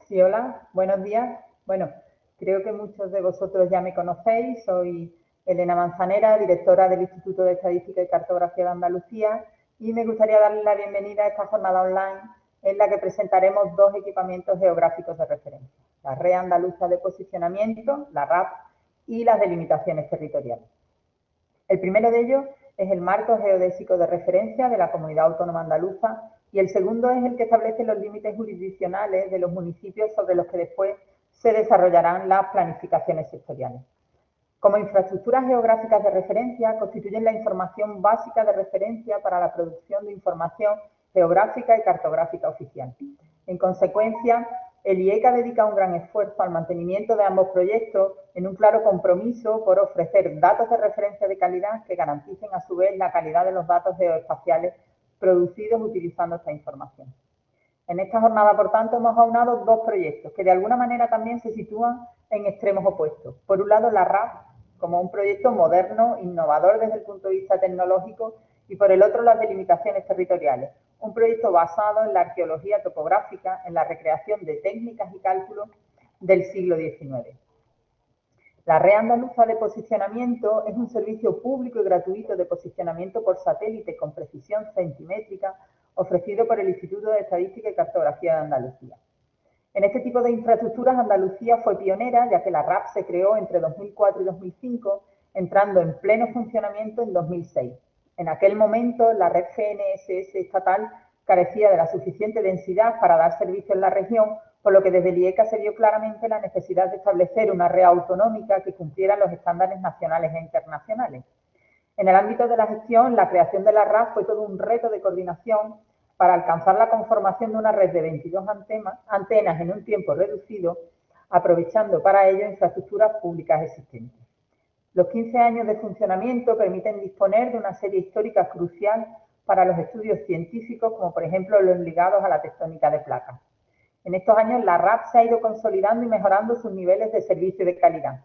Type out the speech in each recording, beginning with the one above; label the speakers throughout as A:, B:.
A: Sí, hola, buenos días. Bueno, creo que muchos de vosotros ya me conocéis. Soy Elena Manzanera, directora del Instituto de Estadística y Cartografía de Andalucía, y me gustaría darle la bienvenida a esta jornada online en la que presentaremos dos equipamientos geográficos de referencia: la Red Andaluza de Posicionamiento, la RAP, y las delimitaciones territoriales. El primero de ellos es el marco geodésico de referencia de la Comunidad Autónoma Andaluza, y el segundo es el que establece los límites jurisdiccionales de los municipios sobre los que después se desarrollarán las planificaciones sectoriales. Como infraestructuras geográficas de referencia, constituyen la información básica de referencia para la producción de información geográfica y cartográfica oficial. En consecuencia, el IECA dedica un gran esfuerzo al mantenimiento de ambos proyectos, en un claro compromiso por ofrecer datos de referencia de calidad que garanticen a su vez la calidad de los datos geoespaciales producidos utilizando esta información. En esta jornada, por tanto, hemos aunado dos proyectos que de alguna manera también se sitúan en extremos opuestos. Por un lado, la RAP, como un proyecto moderno, innovador desde el punto de vista tecnológico, y por el otro, las delimitaciones territoriales, un proyecto basado en la arqueología topográfica, en la recreación de técnicas y cálculos del siglo XIX. La Red Andaluza de Posicionamiento es un servicio público y gratuito de posicionamiento por satélite con precisión centimétrica ofrecido por el Instituto de Estadística y Cartografía de Andalucía. En este tipo de infraestructuras, Andalucía fue pionera, ya que la RAP se creó entre 2004 y 2005, entrando en pleno funcionamiento en 2006. En aquel momento, la red GNSS estatal carecía de la suficiente densidad para dar servicio en la región, por lo que desde el IECA se vio claramente la necesidad de establecer una red autonómica que cumpliera los estándares nacionales e internacionales. En el ámbito de la gestión, la creación de la RAP fue todo un reto de coordinación para alcanzar la conformación de una red de 22 antenas en un tiempo reducido, aprovechando para ello infraestructuras públicas existentes. Los 15 años de funcionamiento permiten disponer de una serie histórica crucial para los estudios científicos, como por ejemplo los ligados a la tectónica de placas. En estos años, la RAP se ha ido consolidando y mejorando sus niveles de servicio y de calidad.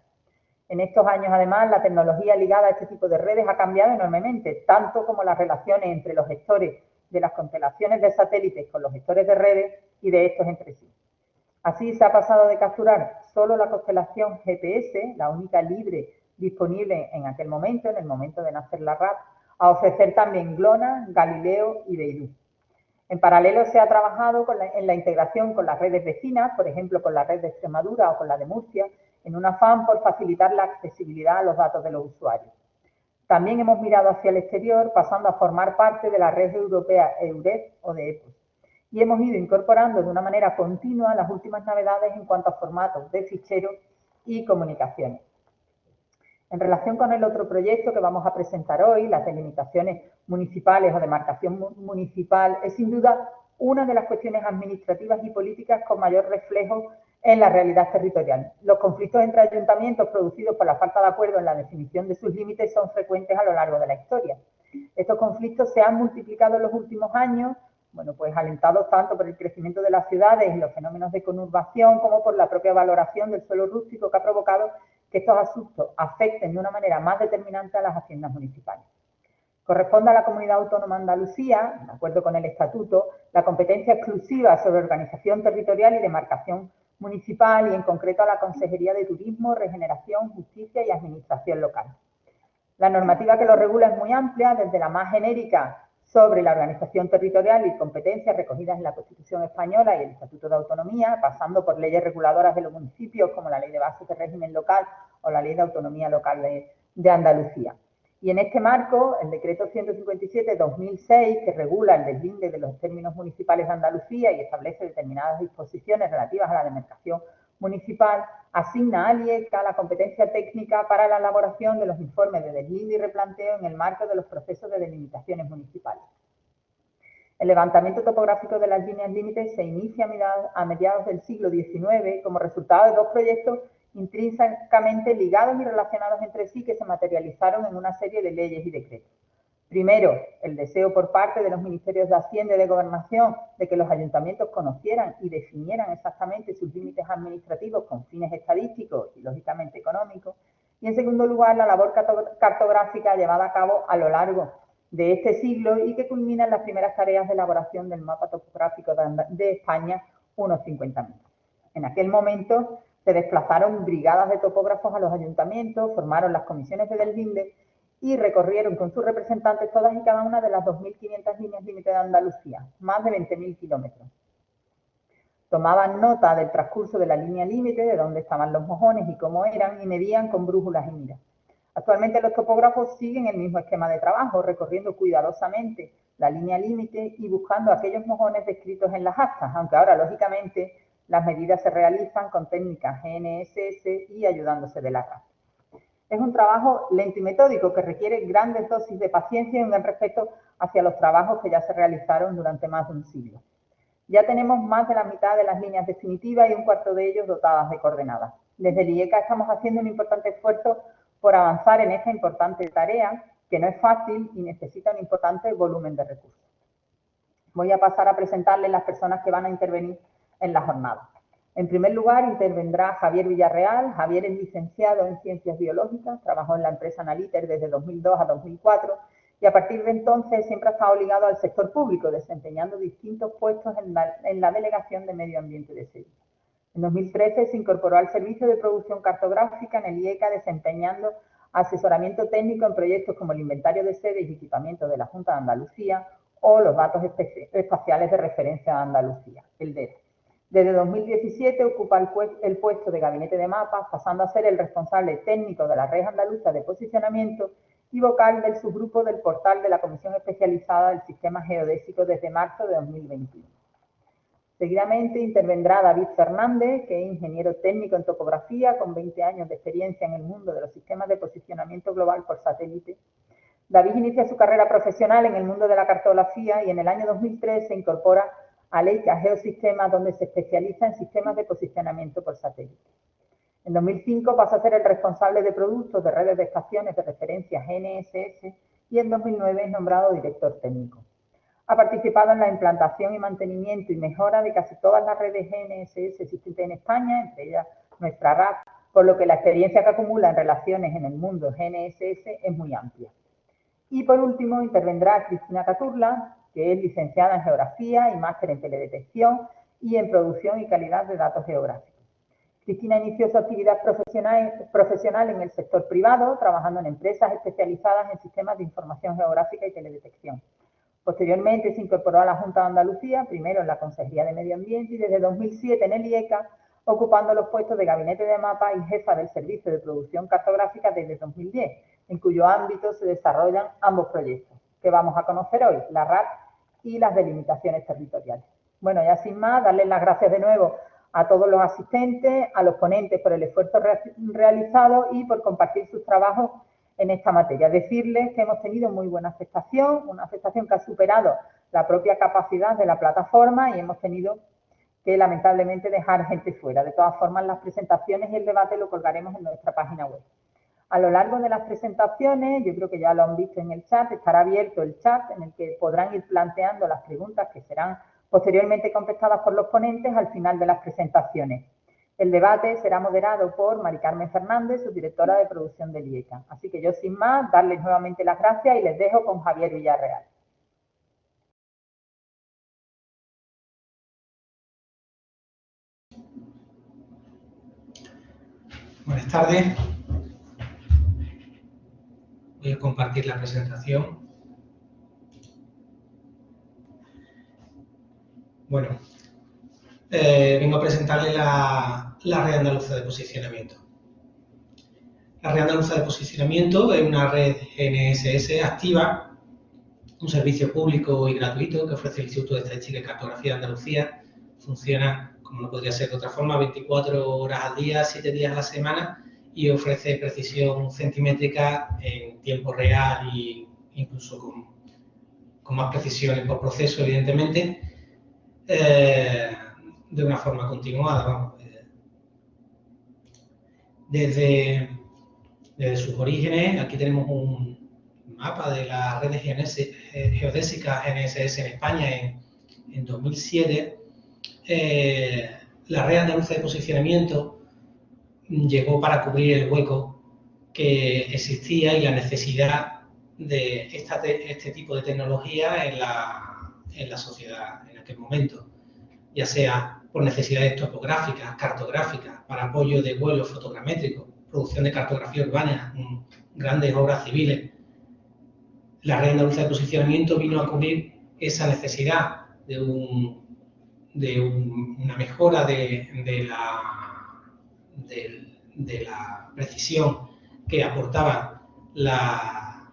A: En estos años, además, la tecnología ligada a este tipo de redes ha cambiado enormemente, tanto como las relaciones entre los gestores de las constelaciones de satélites con los gestores de redes y de estos entre sí. Así se ha pasado de capturar solo la constelación GPS, la única libre disponible en aquel momento, en el momento de nacer la RAP, a ofrecer también GLONASS, Galileo y Beirut. En paralelo se ha trabajado en la integración con las redes vecinas, por ejemplo con la red de Extremadura o con la de Murcia, en un afán por facilitar la accesibilidad a los datos de los usuarios. También hemos mirado hacia el exterior, pasando a formar parte de la red europea EURES o de EPOS, y hemos ido incorporando de una manera continua las últimas novedades en cuanto a formatos de ficheros y comunicaciones. En relación con el otro proyecto que vamos a presentar hoy, las delimitaciones municipales o demarcación municipal, es sin duda una de las cuestiones administrativas y políticas con mayor reflejo en la realidad territorial. Los conflictos entre ayuntamientos producidos por la falta de acuerdo en la definición de sus límites son frecuentes a lo largo de la historia. Estos conflictos se han multiplicado en los últimos años, pues alentados tanto por el crecimiento de las ciudades y los fenómenos de conurbación, como por la propia valoración del suelo rústico, que ha provocado que estos asuntos afecten de una manera más determinante a las haciendas municipales. Corresponde a la Comunidad Autónoma de Andalucía, de acuerdo con el Estatuto, la competencia exclusiva sobre organización territorial y demarcación municipal, y en concreto a la Consejería de Turismo, Regeneración, Justicia y Administración Local. La normativa que lo regula es muy amplia, desde la más genérica sobre la organización territorial y competencias recogidas en la Constitución española y el Estatuto de Autonomía, pasando por leyes reguladoras de los municipios, como la Ley de Bases de Régimen Local o la Ley de Autonomía Local de Andalucía. Y en este marco, el Decreto 157/2006, que regula el deslinde de los términos municipales de Andalucía y establece determinadas disposiciones relativas a la demarcación municipal, asigna al IECA la competencia técnica para la elaboración de los informes de deslinde y replanteo en el marco de los procesos de delimitaciones municipales. El levantamiento topográfico de las líneas límites se inicia a mediados del siglo XIX como resultado de dos proyectos intrínsecamente ligados y relacionados entre sí, que se materializaron en una serie de leyes y decretos. Primero, el deseo por parte de los ministerios de Hacienda y de Gobernación de que los ayuntamientos conocieran y definieran exactamente sus límites administrativos con fines estadísticos y, lógicamente, económicos. Y, en segundo lugar, la labor cartográfica llevada a cabo a lo largo de este siglo y que culmina en las primeras tareas de elaboración del mapa topográfico de España unos 50 años. En aquel momento se desplazaron brigadas de topógrafos a los ayuntamientos, formaron las comisiones de Delvinde y recorrieron con sus representantes todas y cada una de las 2.500 líneas límite de Andalucía, más de 20.000 kilómetros. Tomaban nota del transcurso de la línea límite, de dónde estaban los mojones y cómo eran, y medían con brújulas y miras. Actualmente los topógrafos siguen el mismo esquema de trabajo, recorriendo cuidadosamente la línea límite y buscando aquellos mojones descritos en las actas, aunque ahora, lógicamente, las medidas se realizan con técnicas GNSS y ayudándose de la RAD. Es un trabajo lento y metódico que requiere grandes dosis de paciencia y un gran respeto hacia los trabajos que ya se realizaron durante más de un siglo. Ya tenemos más de la mitad de las líneas definitivas y un cuarto de ellos dotadas de coordenadas. Desde el IECA estamos haciendo un importante esfuerzo por avanzar en esta importante tarea, que no es fácil y necesita un importante volumen de recursos. Voy a pasar a presentarles las personas que van a intervenir en la jornada. En primer lugar, intervendrá Javier Villarreal. Javier es licenciado en Ciencias Biológicas, trabajó en la empresa Analiter desde 2002 a 2004 y a partir de entonces siempre ha estado ligado al sector público, desempeñando distintos puestos en la Delegación de Medio Ambiente de Sevilla. En 2013 se incorporó al Servicio de Producción Cartográfica en el IECA, desempeñando asesoramiento técnico en proyectos como el Inventario de Sedes y Equipamientos de la Junta de Andalucía o los Datos Espaciales de Referencia de Andalucía, el DERA. Desde 2017 ocupa el puesto de Gabinete de Mapas, pasando a ser el responsable técnico de la Red Andaluza de Posicionamiento y vocal del subgrupo del portal de la Comisión Especializada del Sistema Geodésico desde marzo de 2021. Seguidamente intervendrá David Fernández, que es ingeniero técnico en topografía, con 20 años de experiencia en el mundo de los sistemas de posicionamiento global por satélite. David inicia su carrera profesional en el mundo de la cartografía y en el año 2003 se incorpora a Leica Geosistemas, donde se especializa en sistemas de posicionamiento por satélite. En 2005 pasa a ser el responsable de productos de redes de estaciones de referencia GNSS y en 2009 es nombrado director técnico. Ha participado en la implantación y mantenimiento y mejora de casi todas las redes GNSS existentes en España, entre ellas nuestra RAD, por lo que la experiencia que acumula en relaciones en el mundo GNSS es muy amplia. Y por último intervendrá Cristina Caturla, que es licenciada en Geografía y máster en Teledetección y en Producción y Calidad de Datos Geográficos. Cristina inició su actividad profesional en el sector privado, trabajando en empresas especializadas en sistemas de información geográfica y teledetección. Posteriormente se incorporó a la Junta de Andalucía, primero en la Consejería de Medio Ambiente y desde 2007 en el IECA, ocupando los puestos de Gabinete de Mapas y jefa del Servicio de Producción Cartográfica desde 2010, en cuyo ámbito se desarrollan ambos proyectos, que vamos a conocer hoy, la RAD y las delimitaciones territoriales. Bueno, ya sin más, darles las gracias de nuevo a todos los asistentes, a los ponentes por el esfuerzo realizado y por compartir sus trabajos en esta materia. Decirles que hemos tenido muy buena aceptación, una aceptación que ha superado la propia capacidad de la plataforma y hemos tenido que lamentablemente dejar gente fuera. De todas formas, las presentaciones y el debate lo colgaremos en nuestra página web. A lo largo de las presentaciones, yo creo que ya lo han visto en el chat, estará abierto el chat en el que podrán ir planteando las preguntas que serán posteriormente contestadas por los ponentes al final de las presentaciones. El debate será moderado por Mari Carmen Fernández, subdirectora de producción del IECA. Así que yo, sin más, darles nuevamente las gracias y les dejo con Javier Villarreal.
B: Buenas tardes. Voy a compartir la presentación. Bueno, vengo a presentarles la Red Andaluza de Posicionamiento. La Red Andaluza de Posicionamiento es una red GNSS activa, un servicio público y gratuito que ofrece el Instituto de Estadística y Cartografía de Andalucía. Funciona, como no podría ser de otra forma, 24 horas al día, 7 días a la semana y ofrece precisión centimétrica en tiempo real e incluso con más precisiones por proceso, evidentemente, de una forma continuada. Vamos, desde sus orígenes, aquí tenemos un mapa de las redes geodésicas GNSS en España en 2007. La Red Andaluza de Posicionamiento llegó para cubrir el hueco que existía y la necesidad de este tipo de tecnología en la sociedad en aquel momento, ya sea por necesidades topográficas, cartográficas, para apoyo de vuelos fotogramétricos, producción de cartografía urbana, grandes obras civiles. La red andaluza de posicionamiento vino a cubrir esa necesidad de una mejora de la precisión que aportaba la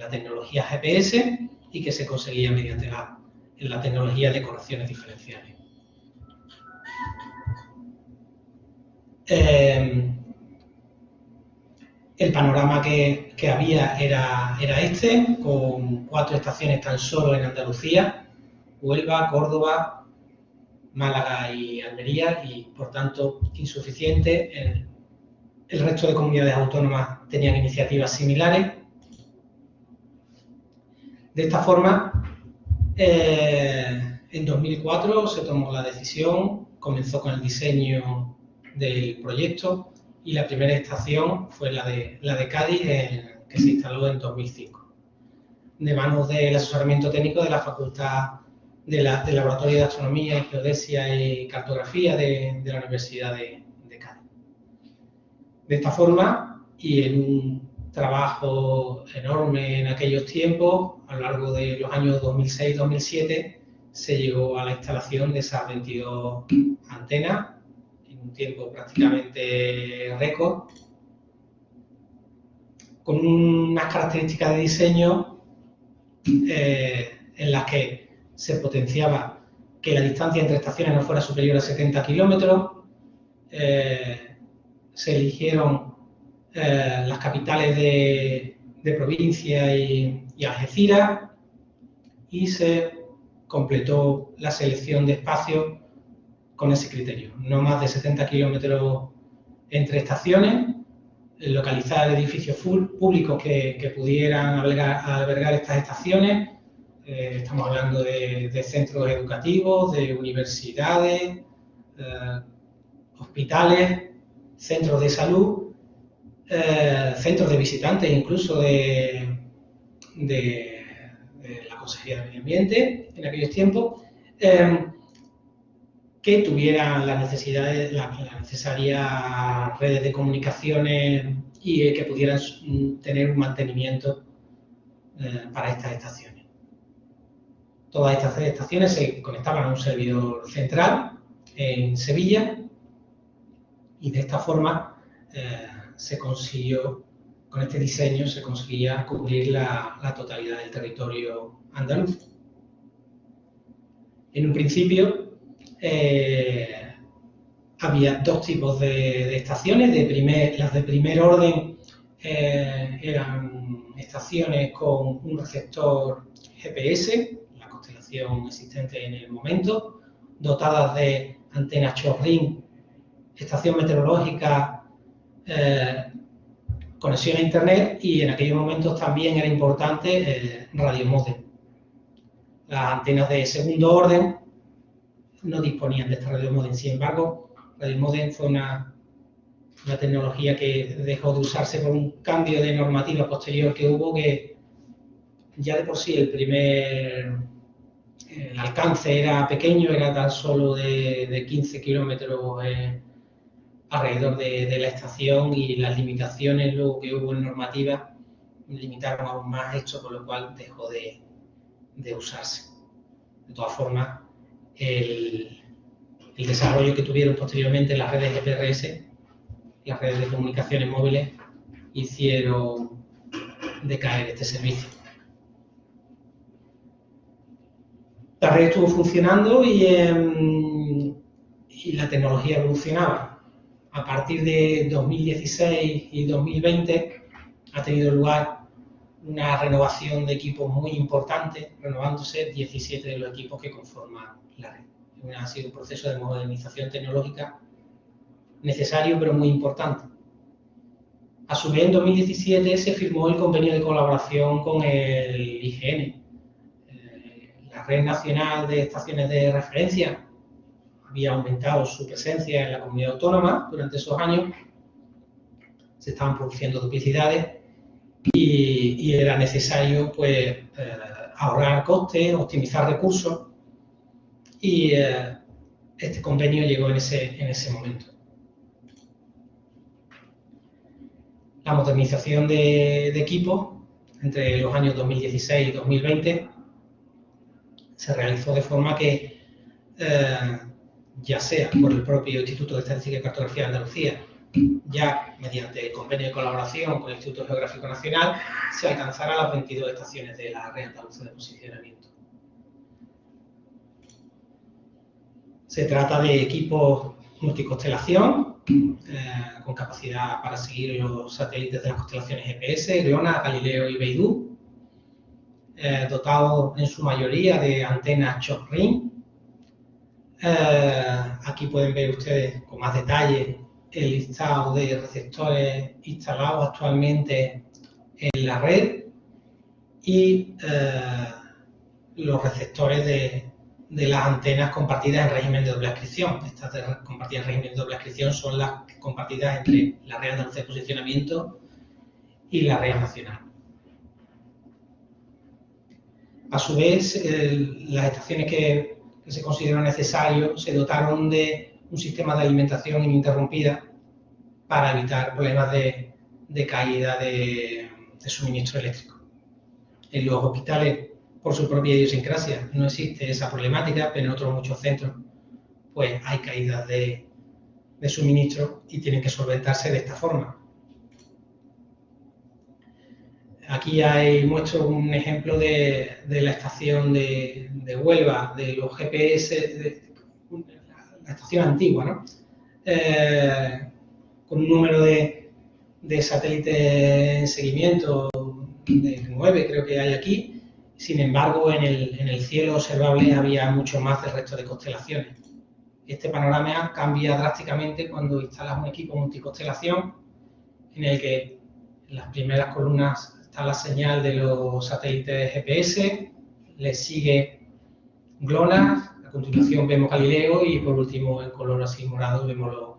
B: tecnología GPS y que se conseguía mediante la tecnología de correcciones diferenciales. El panorama que había era este, con 4 estaciones tan solo en Andalucía: Huelva, Córdoba, Málaga y Almería, y por tanto insuficiente. El resto de comunidades autónomas tenían iniciativas similares. De esta forma, en 2004 se tomó la decisión, comenzó con el diseño del proyecto, y la primera estación fue la de Cádiz, que se instaló en 2005, de manos del asesoramiento técnico de la Facultad del Laboratorio de Astronomía y Geodesia y Cartografía de la Universidad de Cádiz. De esta forma, y en un trabajo enorme en aquellos tiempos, a lo largo de los años 2006-2007, se llegó a la instalación de esas 22 antenas, un tiempo prácticamente récord, con unas características de diseño en las que se potenciaba que la distancia entre estaciones no fuera superior a 70 kilómetros. Se eligieron las capitales de provincia y Algeciras, y se completó la selección de espacios con ese criterio: no más de 70 kilómetros entre estaciones, localizar edificios públicos que pudieran albergar estas estaciones. Estamos hablando de centros educativos, de universidades, hospitales, centros de salud, centros de visitantes, incluso de la Consejería de Medio Ambiente en aquellos tiempos, que tuvieran las necesarias redes de comunicaciones y que pudieran tener un mantenimiento para estas estaciones. Todas estas estaciones se conectaban a un servidor central en Sevilla, y de esta forma se consiguió, con este diseño, se conseguía cubrir la totalidad del territorio andaluz. En un principio había 2 tipos de estaciones. Las de primer orden eran estaciones con un receptor GPS, la constelación existente en el momento, dotadas de antenas chorrín, estación meteorológica, conexión a internet, y en aquellos momentos también era importante radiomódem. Las antenas de segundo orden no disponían de esta radiomódem. Sin embargo, radiomódem fue una tecnología que dejó de usarse por un cambio de normativa posterior que hubo, que ya de por sí el alcance era pequeño, era tan solo de 15 kilómetros alrededor de la estación, y las limitaciones luego que hubo en normativa limitaron aún más esto, con lo cual dejó de usarse. De todas formas, el desarrollo que tuvieron posteriormente las redes GPRS, las redes de comunicaciones móviles, hicieron decaer este servicio. La red estuvo funcionando y la tecnología evolucionaba. A partir de 2016 y 2020 ha tenido lugar una renovación de equipos muy importante, renovándose 17 de los equipos que conforman la red. Ha sido un proceso de modernización tecnológica necesario, pero muy importante. A su vez, en 2017 se firmó el convenio de colaboración con el IGN. La Red Nacional de Estaciones de Referencia había aumentado su presencia en la comunidad autónoma durante esos años. Se estaban produciendo duplicidades y era necesario, ahorrar costes, optimizar recursos, y este convenio llegó en ese momento. La modernización de equipos entre los años 2016 y 2020 se realizó de forma que, ya sea por el propio Instituto de Estadística y Cartografía de Andalucía, ya mediante el convenio de colaboración con el Instituto Geográfico Nacional, se alcanzara las 22 estaciones de la Red Andaluza de Posicionamiento. Se trata de equipos multiconstelación, con capacidad para seguir los satélites de las constelaciones GPS, Leona, Galileo y Beidou, dotados en su mayoría de antenas shock ring. Aquí pueden ver ustedes con más detalle el listado de receptores instalados actualmente en la red y los receptores de las antenas compartidas en régimen de doble adscripción. Estas compartidas en régimen de doble adscripción son las compartidas entre la Red Andaluza de Posicionamiento y la red nacional. A su vez, las estaciones que se consideró necesario se dotaron de un sistema de alimentación ininterrumpida para evitar problemas de caída de suministro eléctrico. En los hospitales, por su propia idiosincrasia, no existe esa problemática, pero en otros muchos centros pues hay caídas de suministro y tienen que solventarse de esta forma. Aquí muestro un ejemplo de la estación de Huelva, de los GPS, la estación antigua, ¿no? Con un número de satélites en seguimiento de 9, creo que hay aquí. Sin embargo, en el cielo observable había mucho más del resto de constelaciones. Este panorama cambia drásticamente cuando instalas un equipo multiconstelación en el que en las primeras columnas está la señal de los satélites GPS, le sigue GLONASS, a continuación vemos Galileo y por último en color así morado vemos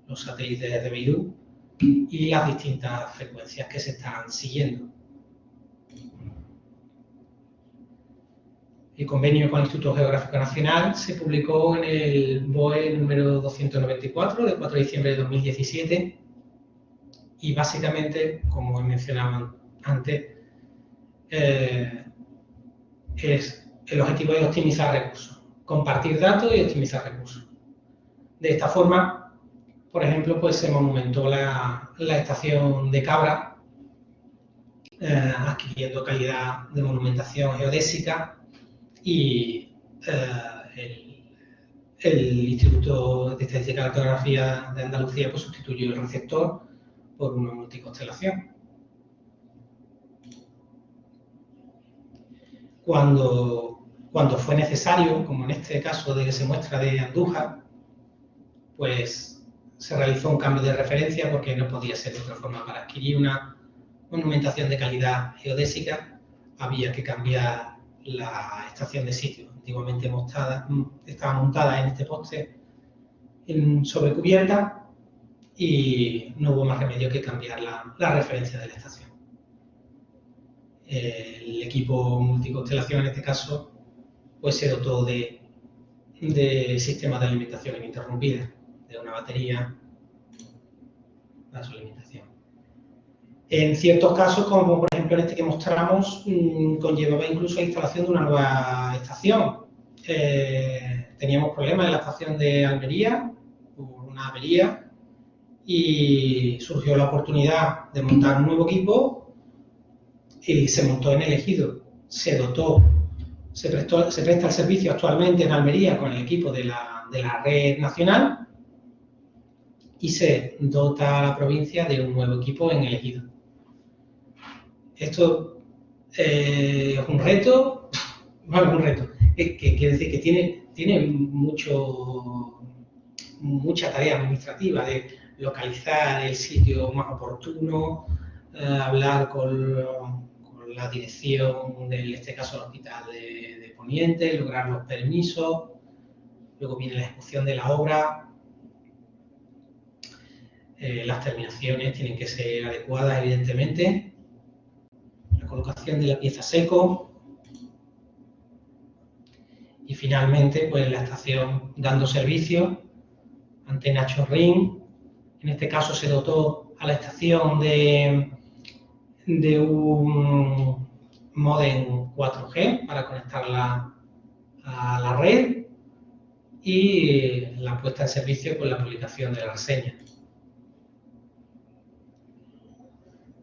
B: los satélites de Beidou y las distintas frecuencias que se están siguiendo. El convenio con el Instituto Geográfico Nacional se publicó en el BOE número 294 de 4 de diciembre de 2017 y básicamente, como he mencionado antes, el objetivo es optimizar recursos, compartir datos y optimizar recursos. De esta forma, por ejemplo, pues se monumentó la estación de Cabra, adquiriendo calidad de monumentación geodésica y el Instituto de Estadística y Cartografía de Andalucía pues, sustituyó el receptor por una multiconstelación. Cuando fue necesario, como en este caso de que se muestra de Andújar, pues se realizó un cambio de referencia porque no podía ser de otra forma. Para adquirir una monumentación de calidad geodésica había que cambiar la estación de sitio. Antiguamente estaba montada en este poste sobre cubierta y no hubo más remedio que cambiar la referencia de la estación. El equipo multiconstelación en este caso pues se dotó de sistemas de alimentación ininterrumpida, de una batería para su alimentación. En ciertos casos, como por ejemplo en este que mostramos, conllevaba incluso la instalación de una nueva estación. Teníamos problemas en la estación de Almería, hubo una avería y surgió la oportunidad de montar un nuevo equipo y se montó en el Ejido. Se presta el servicio actualmente en Almería con el equipo de la red nacional y se dota a la provincia de un nuevo equipo en el Ejido. Esto es un reto, bueno, un reto, que quiere decir que tiene mucha tarea administrativa de localizar el sitio más oportuno, hablar con la dirección, en este caso el hospital de Poniente, lograr los permisos, luego viene la ejecución de la obra, las terminaciones tienen que ser adecuadas evidentemente, la colocación de la pieza seco y finalmente, pues la estación dando servicio, Antena Chorrín. En este caso se dotó a la estación de un módem 4G para conectarla a la red y la puesta en servicio con la publicación de la reseña.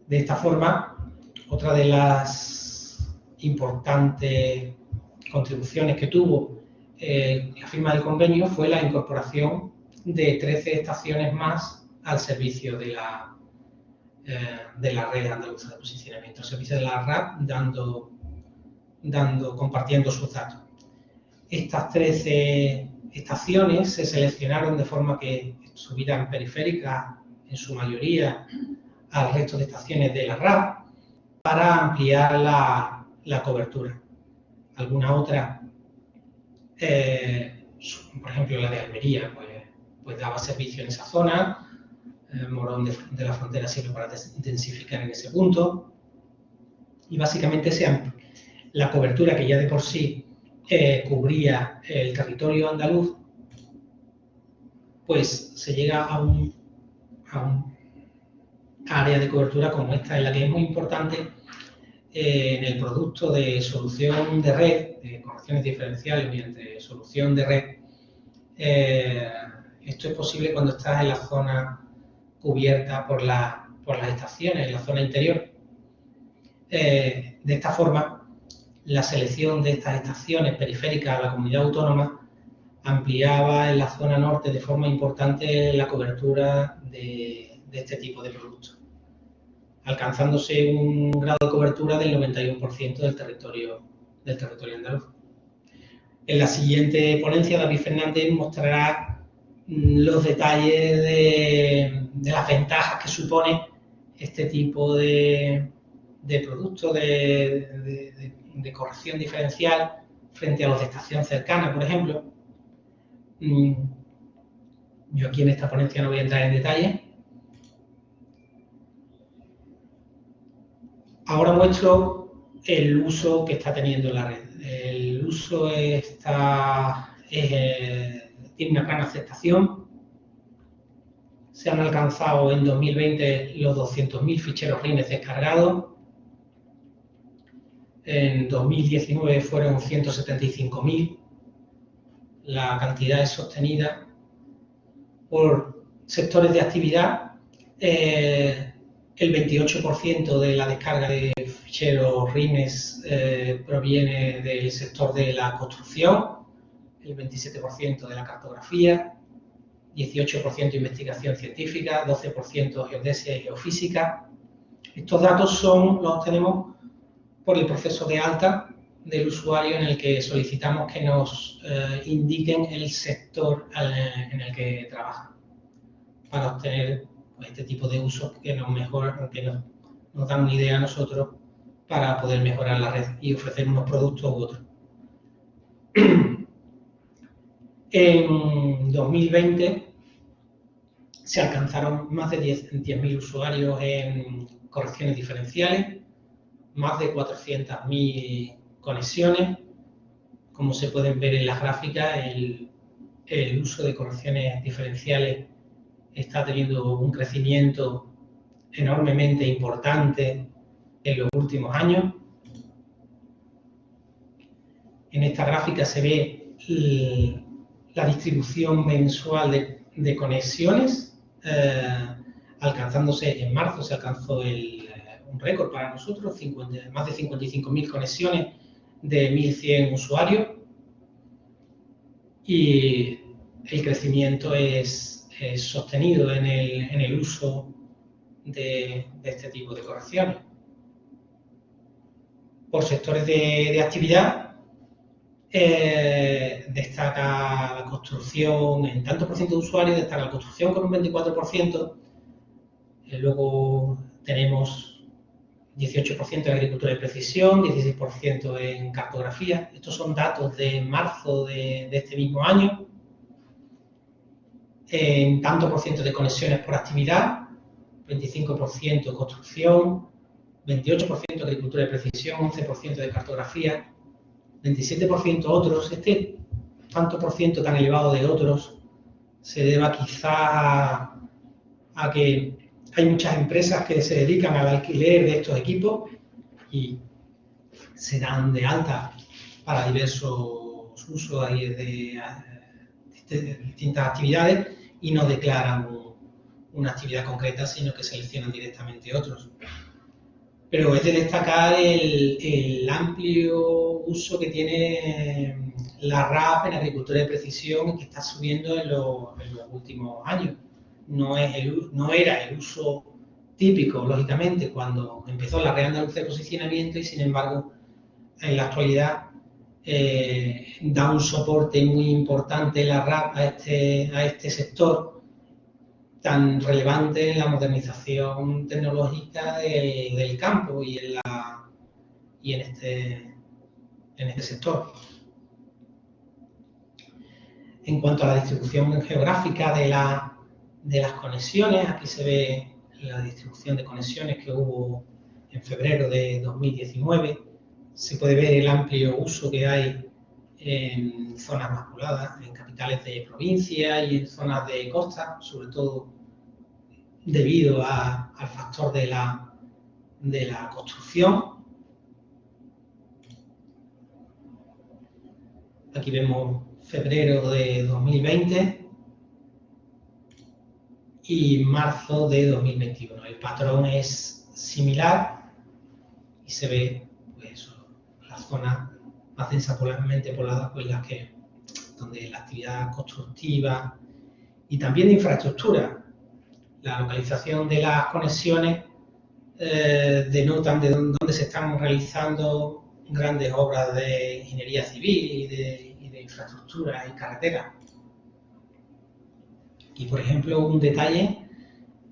B: De esta forma, otra de las importantes contribuciones que tuvo la firma del convenio fue la incorporación de 13 estaciones más al servicio de la red andaluza de posicionamiento, al servicio de la RAP, compartiendo sus datos. Estas 13 estaciones se seleccionaron de forma que estuvieran periféricas, en su mayoría, al resto de estaciones de la RAP para ampliar la cobertura. Alguna otra, por ejemplo la de Almería, pues daba servicio en esa zona. Morón de la Frontera sirve para intensificar en ese punto. Y básicamente la cobertura que ya de por sí cubría el territorio andaluz, pues se llega a un área de cobertura como esta, en la que es muy importante en el producto de solución de red, de correcciones diferenciales mediante solución de red. Esto es posible cuando estás en la zona cubierta por las estaciones, en la zona interior. De esta forma, la selección de estas estaciones periféricas a la comunidad autónoma ampliaba en la zona norte de forma importante la cobertura de este tipo de productos, alcanzándose un grado de cobertura del 91% del territorio andaluz. En la siguiente ponencia, David Fernández mostrará los detalles de las ventajas que supone este tipo de producto de corrección diferencial frente a los de estación cercana, por ejemplo. Yo aquí en esta ponencia no voy a entrar en detalle. Ahora muestro el uso que está teniendo la red. El uso tiene una gran aceptación. Se han alcanzado en 2020 los 200.000 ficheros RINES descargados. En 2019 fueron 175.000. La cantidad es sostenida por sectores de actividad. El 28% de la descarga de ficheros RINES proviene del sector de la construcción, el 27% de la cartografía, 18% investigación científica, 12% geodesia y geofísica. Estos datos los obtenemos por el proceso de alta del usuario, en el que solicitamos que nos indiquen el sector en el que trabaja, para obtener este tipo de usos que nos dan una idea a nosotros para poder mejorar la red y ofrecer unos productos u otros. En 2020 se alcanzaron más de 10.000 usuarios en correcciones diferenciales, más de 400.000 conexiones. Como se pueden ver en las gráficas, el uso de correcciones diferenciales está teniendo un crecimiento enormemente importante en los últimos años. En esta gráfica se ve la distribución mensual de conexiones, alcanzándose en marzo, se alcanzó un récord para nosotros, más de 55.000 conexiones de 1.100 usuarios, y el crecimiento es sostenido en el uso de este tipo de correcciones. Por sectores de actividad, destaca la construcción en tanto por ciento de usuarios, destaca la construcción con un 24%, luego tenemos 18% en agricultura de precisión, 16% en cartografía. Estos son datos de marzo de este mismo año. En tanto por ciento de conexiones por actividad, 25% construcción, 28% agricultura de precisión, 11% de cartografía, 27% otros. Este tanto por ciento tan elevado de otros se deba quizá a que hay muchas empresas que se dedican al alquiler de estos equipos y se dan de alta para diversos usos de distintas actividades y no declaran una actividad concreta, sino que seleccionan directamente otros. Pero es de destacar el amplio uso que tiene la RAP en agricultura de precisión y que está subiendo en los últimos años. No era el uso típico, lógicamente, cuando empezó la Red Andaluza de Posicionamiento y, sin embargo, en la actualidad da un soporte muy importante la RAP a este sector tan relevante en la modernización tecnológica del campo y en este sector. En cuanto a la distribución geográfica de las conexiones, aquí se ve la distribución de conexiones que hubo en febrero de 2019. Se puede ver el amplio uso que hay en zonas más pobladas, en capitales de provincia y en zonas de costa, sobre todo debido al factor de la construcción. Aquí vemos febrero de 2020 y marzo de 2021. El patrón es similar y se ve pues, las zonas más densamente pobladas, pues donde la actividad constructiva y también de infraestructura. La localización de las conexiones denotan de dónde se están realizando grandes obras de ingeniería civil y de infraestructura y carreteras. Y, por ejemplo, un detalle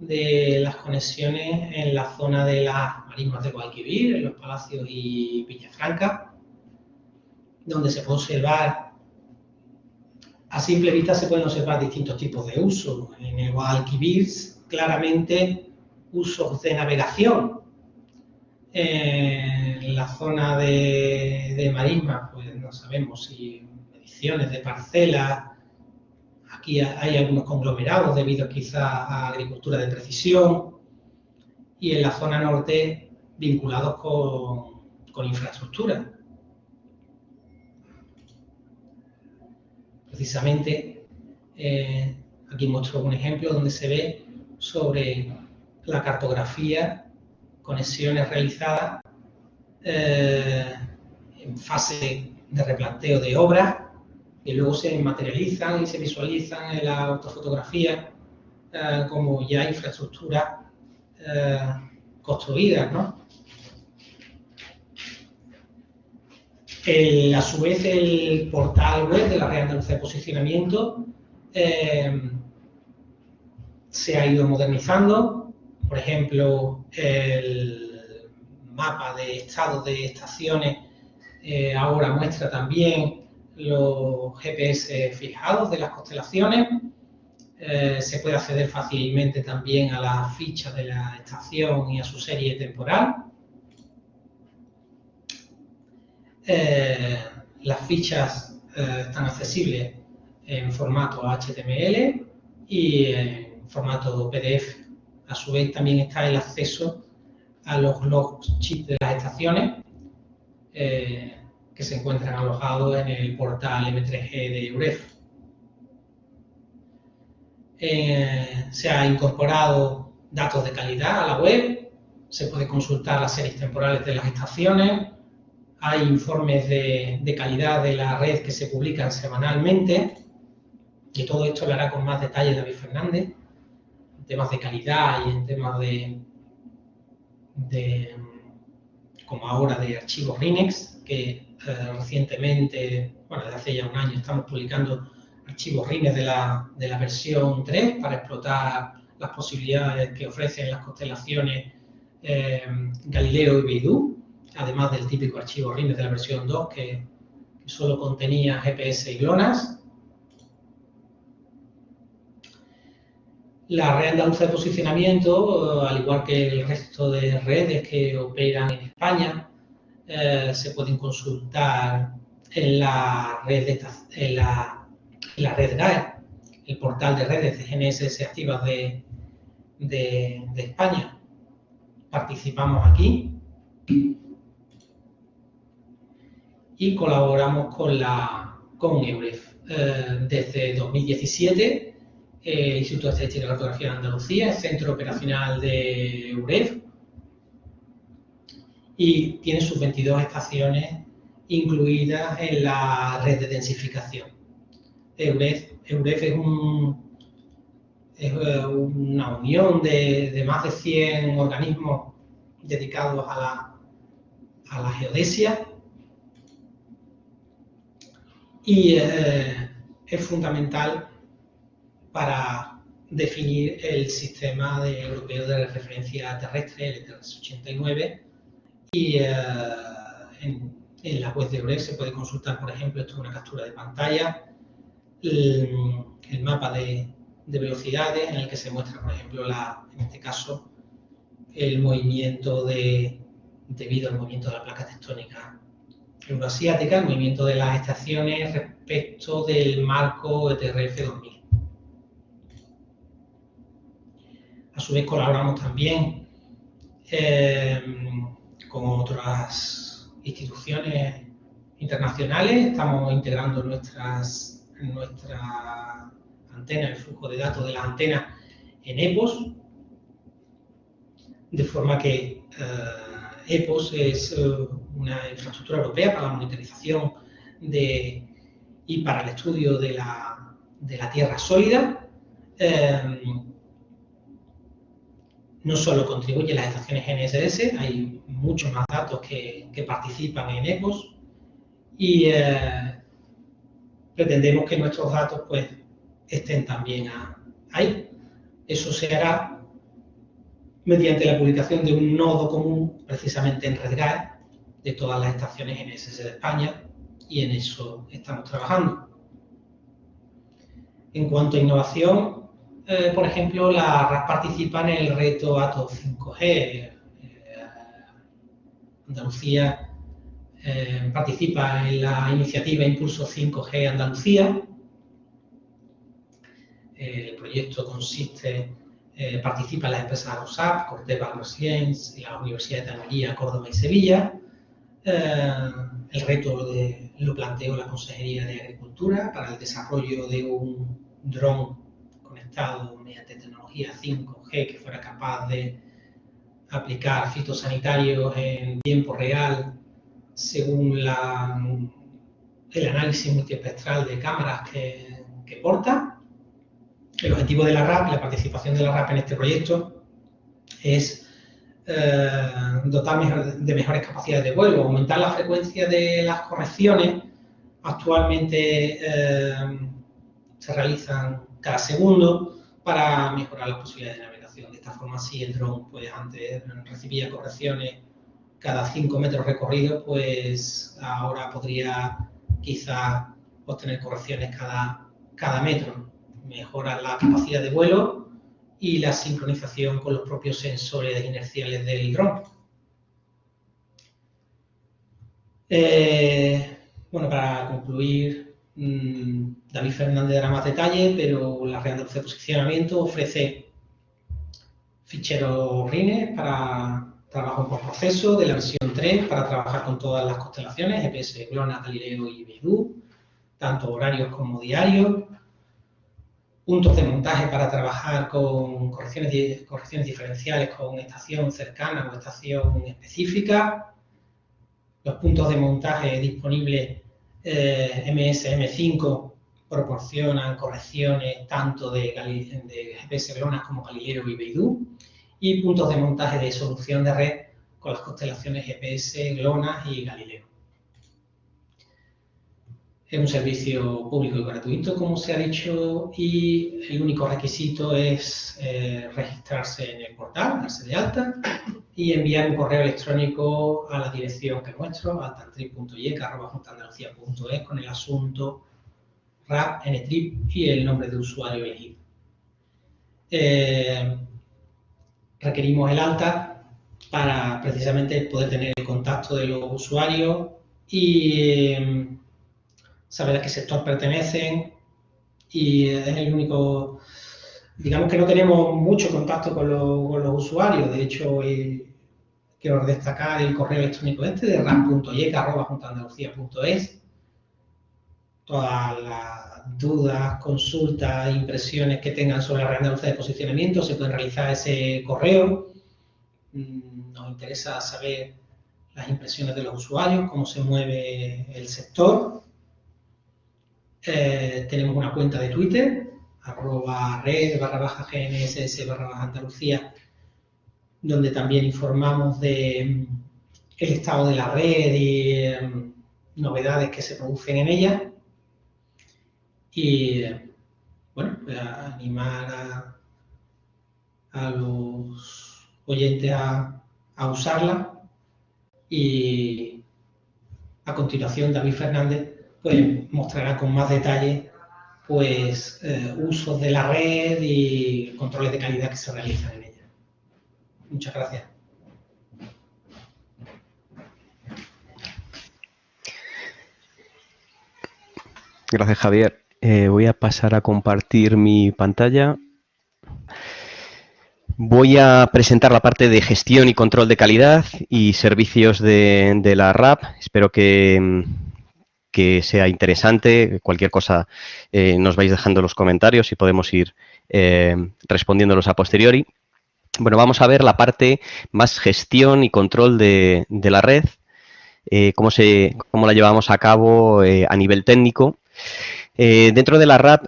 B: de las conexiones en la zona de las marismas de Guadalquivir, en los Palacios y Villafranca, donde se puede observar, a simple vista se pueden observar distintos tipos de usos. En el Guadalquivir, claramente, usos de navegación. En la zona de marisma, pues no sabemos si mediciones de parcelas. Aquí hay algunos conglomerados debido quizá a agricultura de precisión. Y en la zona norte, vinculados con infraestructura. Precisamente, aquí muestro un ejemplo donde se ve sobre la cartografía, conexiones realizadas en fase de replanteo de obras que luego se materializan y se visualizan en la ortofotografía como ya infraestructuras construidas, ¿no? A su vez, el portal web de la Red Andaluza de Posicionamiento se ha ido modernizando. Por ejemplo, el mapa de estado de estaciones ahora muestra también los GPS fijados de las constelaciones. Se puede acceder fácilmente también a las fichas de la estación y a su serie temporal. Las fichas están accesibles en formato HTML y en formato PDF. A su vez, también está el acceso a los log sheets de las estaciones que se encuentran alojados en el portal M3G de EUREF. Se ha incorporado datos de calidad a la web, se puede consultar las series temporales de las estaciones, hay informes de calidad de la red que se publican semanalmente y todo esto lo hará con más detalle David Fernández, en temas de calidad y en temas como ahora de archivos RINEX, que recientemente, bueno, desde hace ya un año estamos publicando archivos RINEX de la versión 3 para explotar las posibilidades que ofrecen las constelaciones Galileo y Beidou, además del típico archivo RINEX de la versión 2 que solo contenía GPS y GLONASS. La Red Andaluza de Posicionamiento, al igual que el resto de redes que operan en España, se pueden consultar en la red GAE, el portal de redes de GNSS activas de España. Participamos aquí y colaboramos con EUREF. Desde 2017, el Instituto de Estadística y Cartografía de Andalucía es centro operacional de EUREF y tiene sus 22 estaciones incluidas en la red de densificación. EUREF es una unión de más de 100 organismos dedicados a la geodesia y es fundamental para definir el sistema europeo de referencia terrestre, el ETRES 89, y en la web de EUREF se puede consultar, por ejemplo, esto es una captura de pantalla, el mapa de velocidades en el que se muestra, por ejemplo, en este caso, el movimiento debido al movimiento de la placa tectónica euroasiática, el movimiento de las estaciones respecto del marco ETRF 2000. A su vez colaboramos también con otras instituciones internacionales, estamos integrando nuestra antena, el flujo de datos de las antenas en EPOS, de forma que EPOS es una infraestructura europea para la monitorización y para el estudio de la tierra sólida. No solo contribuyen las estaciones GNSS, hay muchos más datos que participan en EPOS y pretendemos que nuestros datos pues, estén también ahí. Eso se hará mediante la publicación de un nodo común, precisamente en RedGAE, de todas las estaciones GNSS de España, y en eso estamos trabajando. En cuanto a innovación, por ejemplo, la RAP participa en el reto ATO 5G. Andalucía participa en la iniciativa Impulso 5G Andalucía. El proyecto participan las empresas AROSAP, Corteva Agroscience y las universidades de Almería, Córdoba y Sevilla. El reto lo planteó la Consejería de Agricultura para el desarrollo de un dron conectado mediante tecnología 5G que fuera capaz de aplicar fitosanitarios en tiempo real según el análisis multiespectral de cámaras que porta. El objetivo de la RAP, la participación de la RAP en este proyecto, es dotar de mejores capacidades de vuelo, aumentar la frecuencia de las correcciones. Actualmente se realizan cada segundo para mejorar las posibilidades de navegación. De esta forma, si el dron pues, antes recibía correcciones cada 5 metros recorridos, pues ahora podría quizás obtener correcciones cada metro. Mejora la capacidad de vuelo y la sincronización con los propios sensores inerciales del dron. Bueno, para concluir, David Fernández dará más detalles, pero la Red Andaluza de Posicionamiento ofrece ficheros RINES para trabajo por proceso de la versión 3 para trabajar con todas las constelaciones, GPS, GLONASS, Galileo y Beidou, tanto horarios como diarios. Puntos de montaje para trabajar con correcciones diferenciales con estación cercana o estación específica. Los puntos de montaje disponibles MS-M5 proporcionan correcciones tanto de GPS GLONASS como Galileo y Beidou. Y puntos de montaje de solución de red con las constelaciones GPS, GLONASS y Galileo. Es un servicio público y gratuito, como se ha dicho, y el único requisito es registrarse en el portal, darse de alta y enviar un correo electrónico a la dirección que muestro, altantrip.yec@juntaandalucía.es con el asunto RAP, ntrip y el nombre de usuario elegido. Requerimos el alta para precisamente poder tener el contacto de los usuarios y saber a qué sector pertenecen y es el único, digamos que no tenemos mucho contacto con los usuarios. De hecho, quiero destacar el correo electrónico de ram.yec@juntaandalucía.es. Todas las dudas, consultas, impresiones que tengan sobre la Red Andaluza de Posicionamiento se pueden realizar a ese correo. Nos interesa saber las impresiones de los usuarios, cómo se mueve el sector. Tenemos una cuenta de Twitter, @red_GNSS_Andalucía, donde también informamos de el estado de la red y novedades que se producen en ella. Y bueno, pues animar a los oyentes a usarla. Y a continuación David Fernández pues mostrará con más detalle pues usos de la red y controles de calidad que se realizan en ella. Muchas gracias.
C: Gracias, Javier. Voy a pasar a compartir mi pantalla. Voy a presentar la parte de gestión y control de calidad y servicios de la RAP. Espero que sea interesante. Cualquier cosa nos vais dejando en los comentarios y podemos ir respondiéndolos a posteriori. Bueno, vamos a ver la parte más gestión y control de la red, cómo la llevamos a cabo a nivel técnico. Dentro de la RAP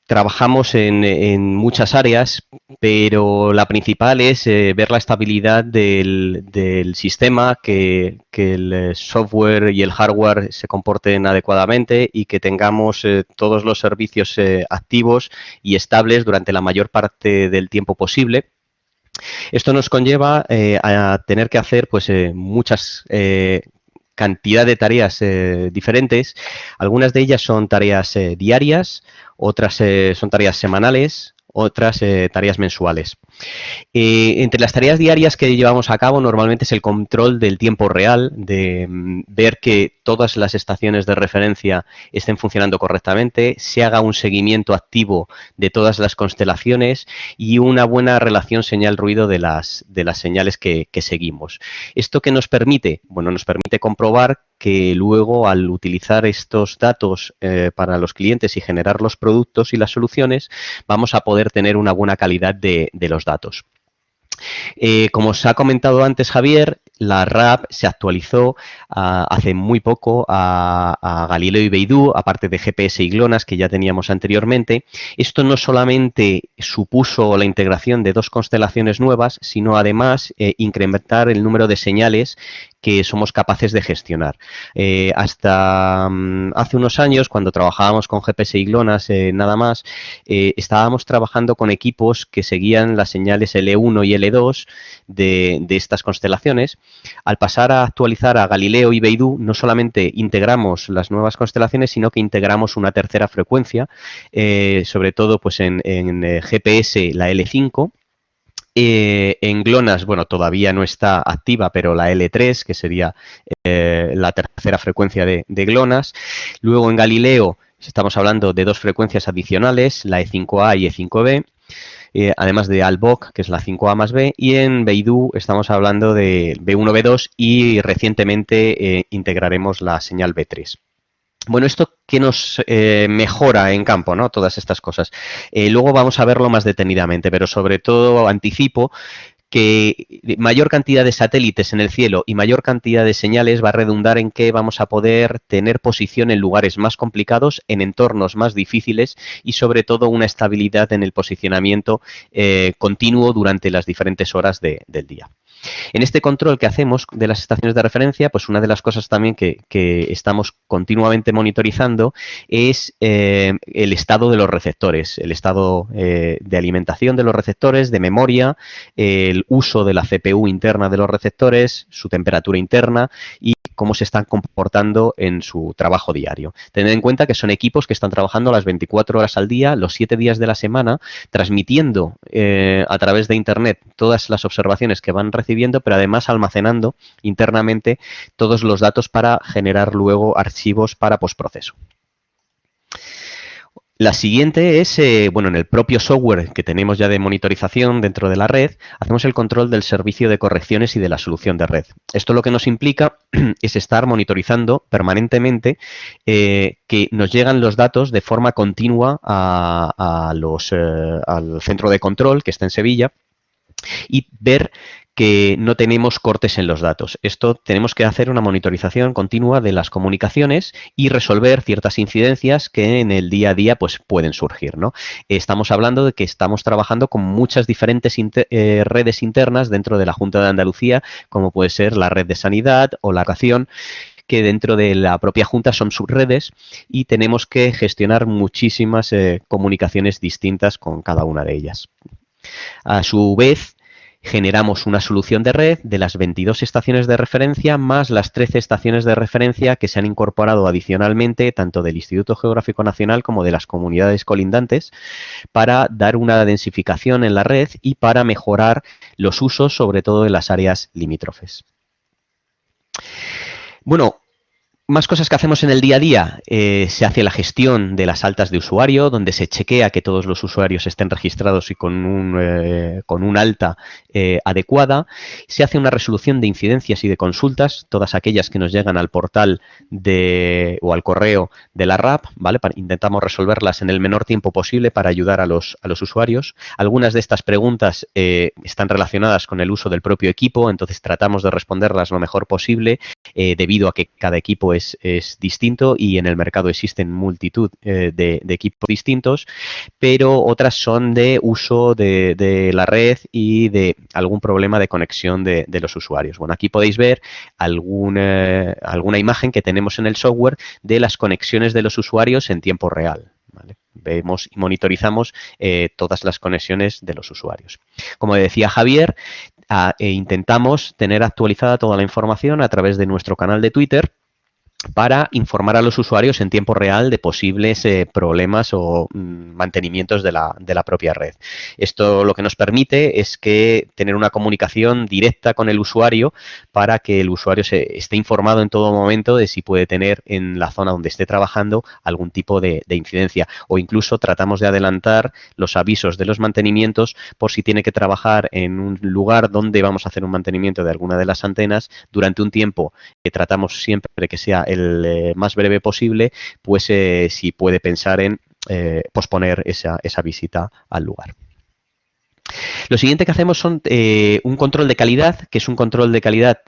C: trabajamos en muchas áreas, pero la principal es ver la estabilidad del sistema, que el software y el hardware se comporten adecuadamente y que tengamos todos los servicios activos y estables durante la mayor parte del tiempo posible. Esto nos conlleva a tener que hacer pues muchas cantidad de tareas diferentes. Algunas de ellas son tareas diarias, otras son tareas semanales, otras tareas mensuales. Entre las tareas diarias que llevamos a cabo normalmente es el control del tiempo real, de ver que todas las estaciones de referencia estén funcionando correctamente, se haga un seguimiento activo de todas las constelaciones y una buena relación señal-ruido de las señales que seguimos. ¿Esto qué nos permite? Bueno, nos permite comprobar que luego al utilizar estos datos para los clientes y generar los productos y las soluciones, vamos a poder tener una buena calidad de los datos. Como os ha comentado antes Javier, la RAP se actualizó hace muy poco a Galileo y Beidou, aparte de GPS y GLONASS que ya teníamos anteriormente. Esto no solamente supuso la integración de 2 constelaciones nuevas, sino además incrementar el número de señales que somos capaces de gestionar. Hasta hace unos años, cuando trabajábamos con GPS y GLONASS nada más, estábamos trabajando con equipos que seguían las señales L1 y L2 de estas constelaciones. Al pasar a actualizar a Galileo y Beidou, no solamente integramos las nuevas constelaciones, sino que integramos una tercera frecuencia, sobre todo pues en GPS la L5, en GLONASS, bueno, todavía no está activa, pero la L3, que sería la tercera frecuencia de GLONASS. Luego en Galileo estamos hablando de 2 frecuencias adicionales, la E5A y E5B. Además de ALBOC, que es la 5A más B, y en Beidou estamos hablando de B1, B2 y recientemente integraremos la señal B3. Bueno, ¿esto qué nos mejora en campo, ¿no? Todas estas cosas. Luego vamos a verlo más detenidamente, pero sobre todo anticipo que mayor cantidad de satélites en el cielo y mayor cantidad de señales va a redundar en que vamos a poder tener posición en lugares más complicados, en entornos más difíciles y sobre todo una estabilidad en el posicionamiento continuo durante las diferentes horas del día. En este control que hacemos de las estaciones de referencia, pues una de las cosas también que estamos continuamente monitorizando es el estado de los receptores, el estado de alimentación de los receptores, de memoria, el uso de la CPU interna de los receptores, su temperatura interna y cómo se están comportando en su trabajo diario. Tened en cuenta que son equipos que están trabajando las 24 horas al día, los 7 días de la semana, transmitiendo a través de Internet todas las observaciones que van recibiendo, pero además almacenando internamente todos los datos para generar luego archivos para postproceso. La siguiente es, bueno, en el propio software que tenemos ya de monitorización dentro de la red, hacemos el control del servicio de correcciones y de la solución de red. Esto lo que nos implica es estar monitorizando permanentemente que nos llegan los datos de forma continua al centro de control que está en Sevilla y ver que no tenemos cortes en los datos. Esto tenemos que hacer una monitorización continua de las comunicaciones y resolver ciertas incidencias que en el día a día pues, pueden surgir, ¿no? Estamos hablando de que estamos trabajando con muchas diferentes redes internas dentro de la Junta de Andalucía, como puede ser la red de sanidad o la educación, que dentro de la propia Junta son subredes y tenemos que gestionar muchísimas comunicaciones distintas con cada una de ellas. A su vez, generamos una solución de red de las 22 estaciones de referencia más las 13 estaciones de referencia que se han incorporado adicionalmente tanto del Instituto Geográfico Nacional como de las comunidades colindantes para dar una densificación en la red y para mejorar los usos, sobre todo en las áreas limítrofes. Bueno, más cosas que hacemos en el día a día. Se hace la gestión de las altas de usuario, donde se chequea que todos los usuarios estén registrados y con un alta adecuada. Se hace una resolución de incidencias y de consultas, todas aquellas que nos llegan al portal o al correo de la RAP, ¿vale? Intentamos resolverlas en el menor tiempo posible para ayudar a los usuarios. Algunas de estas preguntas están relacionadas con el uso del propio equipo, entonces tratamos de responderlas lo mejor posible, debido a que cada equipo es distinto y en el mercado existen multitud de equipos distintos, pero otras son de uso de la red y de algún problema de conexión de los usuarios. Bueno, aquí podéis ver alguna imagen que tenemos en el software de las conexiones de los usuarios en tiempo real, ¿vale? Vemos y monitorizamos todas las conexiones de los usuarios. Como decía Javier, intentamos tener actualizada toda la información a través de nuestro canal de Twitter para informar a los usuarios en tiempo real de posibles problemas o mantenimientos de la propia red. Esto lo que nos permite es tener una comunicación directa con el usuario para que el usuario esté informado en todo momento de si puede tener en la zona donde esté trabajando algún tipo de incidencia, o incluso tratamos de adelantar los avisos de los mantenimientos por si tiene que trabajar en un lugar donde vamos a hacer un mantenimiento de alguna de las antenas durante un tiempo que tratamos siempre que sea el más breve posible, pues si puede pensar en posponer esa visita al lugar. Lo siguiente que hacemos son un control de calidad, que es un control de calidad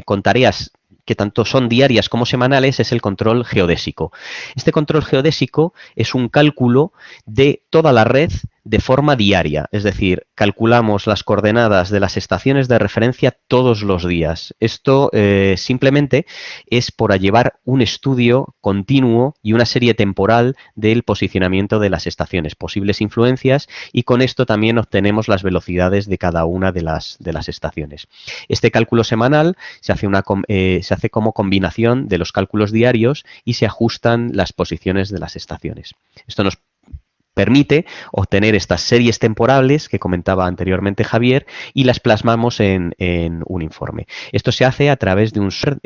C: con tareas que tanto son diarias como semanales, es el control geodésico. Este control geodésico es un cálculo de toda la red de forma diaria, es decir, calculamos las coordenadas de las estaciones de referencia todos los días. Esto simplemente es por llevar un estudio continuo y una serie temporal del posicionamiento de las estaciones, posibles influencias, y con esto también obtenemos las velocidades de cada una de las estaciones. Este cálculo semanal se hace como combinación de los cálculos diarios y se ajustan las posiciones de las estaciones. Esto nos permite obtener estas series temporales que comentaba anteriormente Javier y las plasmamos en un informe. Esto se hace a través de un software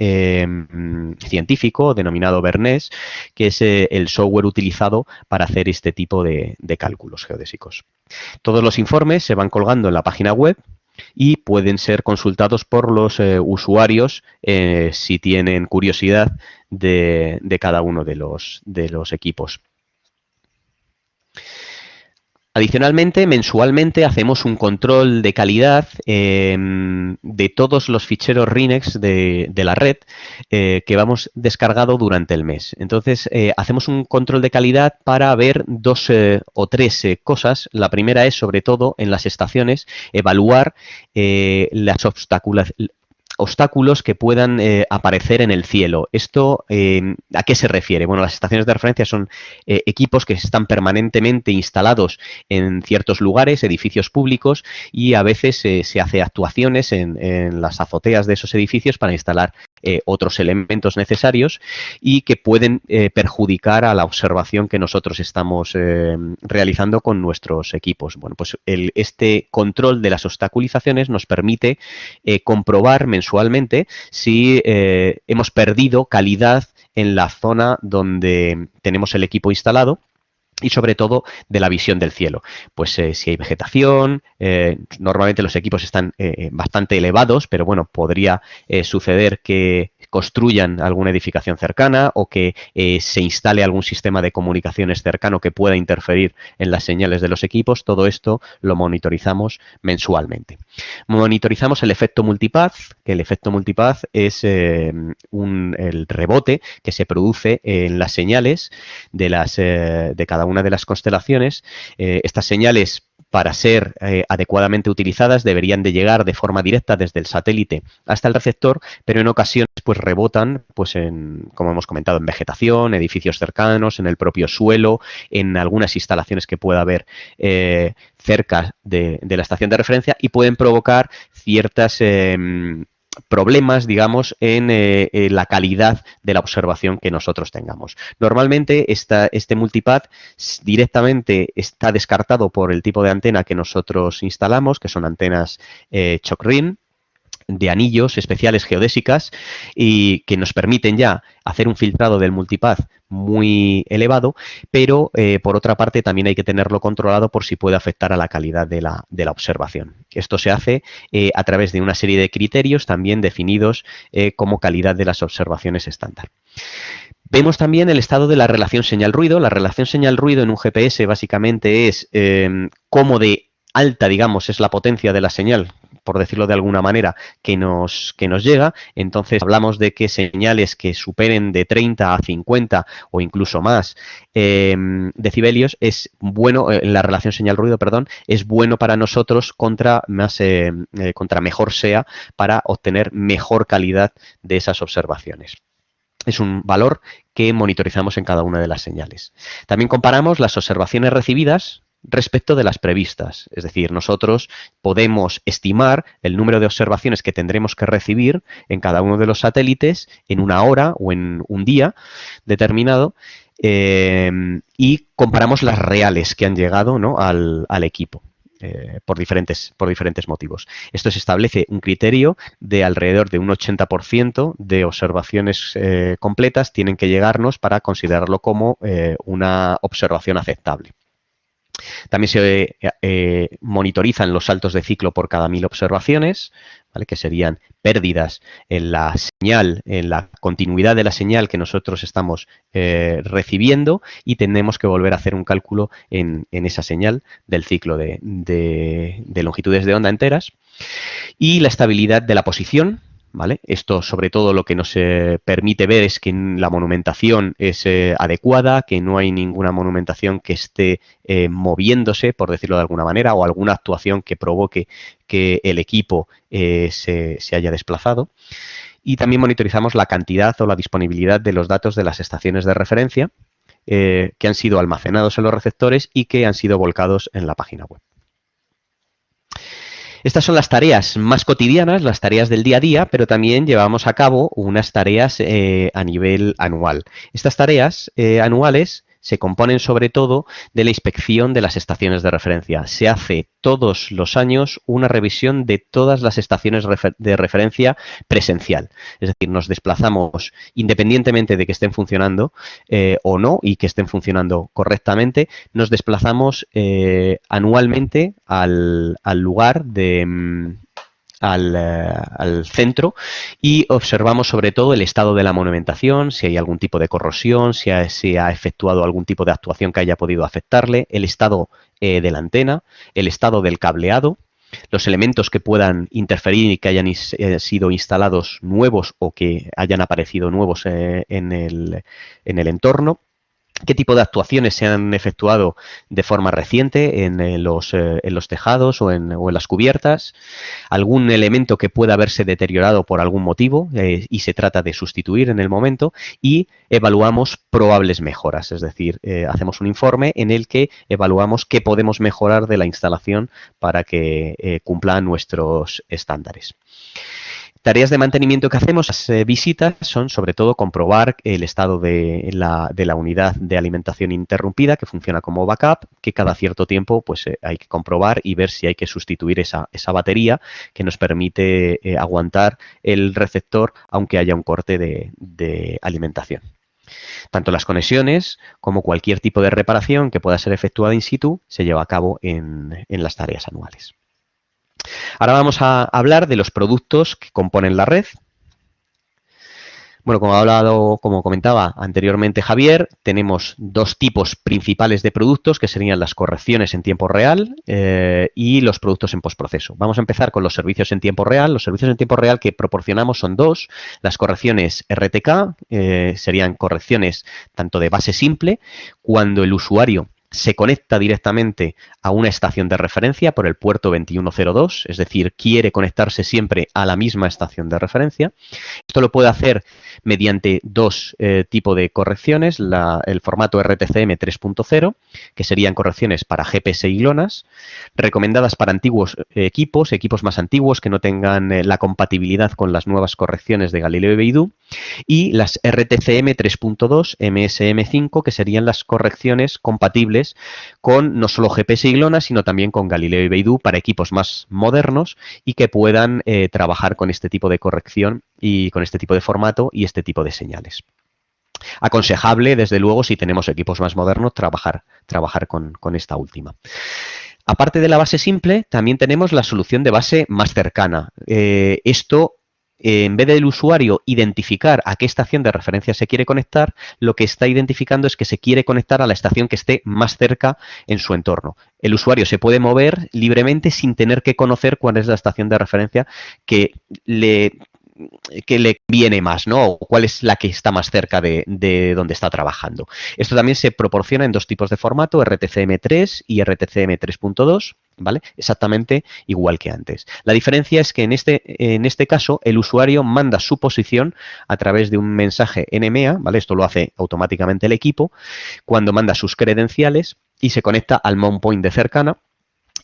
C: científico denominado Bernes, que es el software utilizado para hacer este tipo de cálculos geodésicos. Todos los informes se van colgando en la página web y pueden ser consultados por los usuarios si tienen curiosidad de cada uno de los equipos. Adicionalmente, mensualmente hacemos un control de calidad de todos los ficheros RINEX de la red que vamos descargado durante el mes. Entonces, hacemos un control de calidad para ver dos o tres cosas. La primera es, sobre todo, en las estaciones, evaluar las obstáculos que puedan aparecer en el cielo. ¿Esto a qué se refiere? Bueno, las estaciones de referencia son equipos que están permanentemente instalados en ciertos lugares, edificios públicos, y a veces se hace actuaciones en las azoteas de esos edificios para instalar otros elementos necesarios y que pueden perjudicar a la observación que nosotros estamos realizando con nuestros equipos. Bueno, pues este control de las obstaculizaciones nos permite comprobar mensualmente si hemos perdido calidad en la zona donde tenemos el equipo instalado, y sobre todo de la visión del cielo. Pues si hay vegetación, normalmente los equipos están bastante elevados, pero bueno, podría suceder que construyan alguna edificación cercana o que se instale algún sistema de comunicaciones cercano que pueda interferir en las señales de los equipos. Todo esto lo monitorizamos mensualmente. Monitorizamos el efecto multipath, que el efecto multipath es el rebote que se produce en las señales de cada una de las constelaciones. Estas señales, para ser adecuadamente utilizadas, deberían de llegar de forma directa desde el satélite hasta el receptor, pero en ocasiones pues rebotan, pues como hemos comentado, en vegetación, edificios cercanos, en el propio suelo, en algunas instalaciones que pueda haber cerca de la estación de referencia, y pueden provocar ciertas problemas, digamos, en la calidad de la observación que nosotros tengamos. Normalmente este multipath directamente está descartado por el tipo de antena que nosotros instalamos, que son antenas Chokrin, de anillos especiales geodésicas, y que nos permiten ya hacer un filtrado del multipath muy elevado, pero por otra parte también hay que tenerlo controlado por si puede afectar a la calidad de la observación. Esto se hace a través de una serie de criterios también definidos como calidad de las observaciones estándar. Vemos también el estado de la relación señal-ruido. La relación señal-ruido en un GPS básicamente es cómo de alta, digamos, es la potencia de la señal, por decirlo de alguna manera, que nos llega. Entonces hablamos de que señales que superen de 30 a 50 o incluso más decibelios es bueno, la relación señal-ruido, perdón, es bueno para nosotros contra mejor sea, para obtener mejor calidad de esas observaciones. Es un valor que monitorizamos en cada una de las señales. También comparamos las observaciones recibidas respecto de las previstas. Es decir, nosotros podemos estimar el número de observaciones que tendremos que recibir en cada uno de los satélites en una hora o en un día determinado, y comparamos las reales que han llegado, ¿no?, al equipo. Por diferentes motivos. Esto se establece un criterio de alrededor de un 80% de observaciones completas tienen que llegarnos para considerarlo como una observación aceptable. También se monitorizan los saltos de ciclo por cada 1000 observaciones, ¿vale?, que serían pérdidas en la señal, en la continuidad de la señal que nosotros estamos recibiendo, y tenemos que volver a hacer un cálculo en esa señal del ciclo de longitudes de onda enteras. Y la estabilidad de la posición, ¿vale? Esto, sobre todo, lo que nos permite ver es que la monumentación es adecuada, que no hay ninguna monumentación que esté moviéndose, por decirlo de alguna manera, o alguna actuación que provoque que el equipo se haya desplazado. Y también monitorizamos la cantidad o la disponibilidad de los datos de las estaciones de referencia que han sido almacenados en los receptores y que han sido volcados en la página web. Estas son las tareas más cotidianas, las tareas del día a día, pero también llevamos a cabo unas tareas a nivel anual. Estas tareas anuales se componen sobre todo de la inspección de las estaciones de referencia. Se hace todos los años una revisión de todas las estaciones de referencia presencial. Es decir, nos desplazamos independientemente de que estén funcionando o no, y que estén funcionando correctamente, nos desplazamos anualmente al lugar al centro, y observamos sobre todo el estado de la monumentación, si hay algún tipo de corrosión, si ha efectuado algún tipo de actuación que haya podido afectarle, el estado de la antena, el estado del cableado, los elementos que puedan interferir y que hayan sido instalados nuevos o que hayan aparecido nuevos en el entorno. ¿Qué tipo de actuaciones se han efectuado de forma reciente en los tejados o en las cubiertas? ¿Algún elemento que pueda haberse deteriorado por algún motivo y se trata de sustituir en el momento? Y evaluamos probables mejoras, es decir, hacemos un informe en el que evaluamos qué podemos mejorar de la instalación para que cumpla nuestros estándares. Tareas de mantenimiento que hacemos, las visitas, son sobre todo comprobar el estado de la unidad de alimentación interrumpida, que funciona como backup, que cada cierto tiempo pues, hay que comprobar y ver si hay que sustituir esa batería que nos permite aguantar el receptor aunque haya un corte de alimentación. Tanto las conexiones como cualquier tipo de reparación que pueda ser efectuada in situ se lleva a cabo en las tareas anuales. Ahora vamos a hablar de los productos que componen la red. Bueno, como comentaba anteriormente Javier, tenemos dos tipos principales de productos que serían las correcciones en tiempo real y los productos en postproceso. Vamos a empezar con los servicios en tiempo real. Los servicios en tiempo real que proporcionamos son dos. Las correcciones RTK serían correcciones tanto de base simple, cuando el usuario se conecta directamente a una estación de referencia por el puerto 2102, es decir, quiere conectarse siempre a la misma estación de referencia. Esto lo puede hacer mediante dos tipos de correcciones, el formato RTCM 3.0, que serían correcciones para GPS y GLONASS, recomendadas para antiguos equipos más antiguos que no tengan la compatibilidad con las nuevas correcciones de Galileo y Beidou, y las RTCM 3.2 MSM5, que serían las correcciones compatibles con no solo GPS y GLONASS, sino también con Galileo y Beidou para equipos más modernos y que puedan trabajar con este tipo de corrección y con este tipo de formato y este tipo de señales. Aconsejable, desde luego, si tenemos equipos más modernos, trabajar con esta última. Aparte de la base simple, también tenemos la solución de base más cercana. Esto, en vez del usuario identificar a qué estación de referencia se quiere conectar, lo que está identificando es que se quiere conectar a la estación que esté más cerca en su entorno. El usuario se puede mover libremente sin tener que conocer cuál es la estación de referencia que le viene más, ¿no? O cuál es la que está más cerca de donde está trabajando. Esto también se proporciona en dos tipos de formato, RTCM3 y RTCM 3.2, ¿vale? Exactamente igual que antes. La diferencia es que en este caso el usuario manda su posición a través de un mensaje NMEA, ¿vale? Esto lo hace automáticamente el equipo, cuando manda sus credenciales y se conecta al mount point de cercana.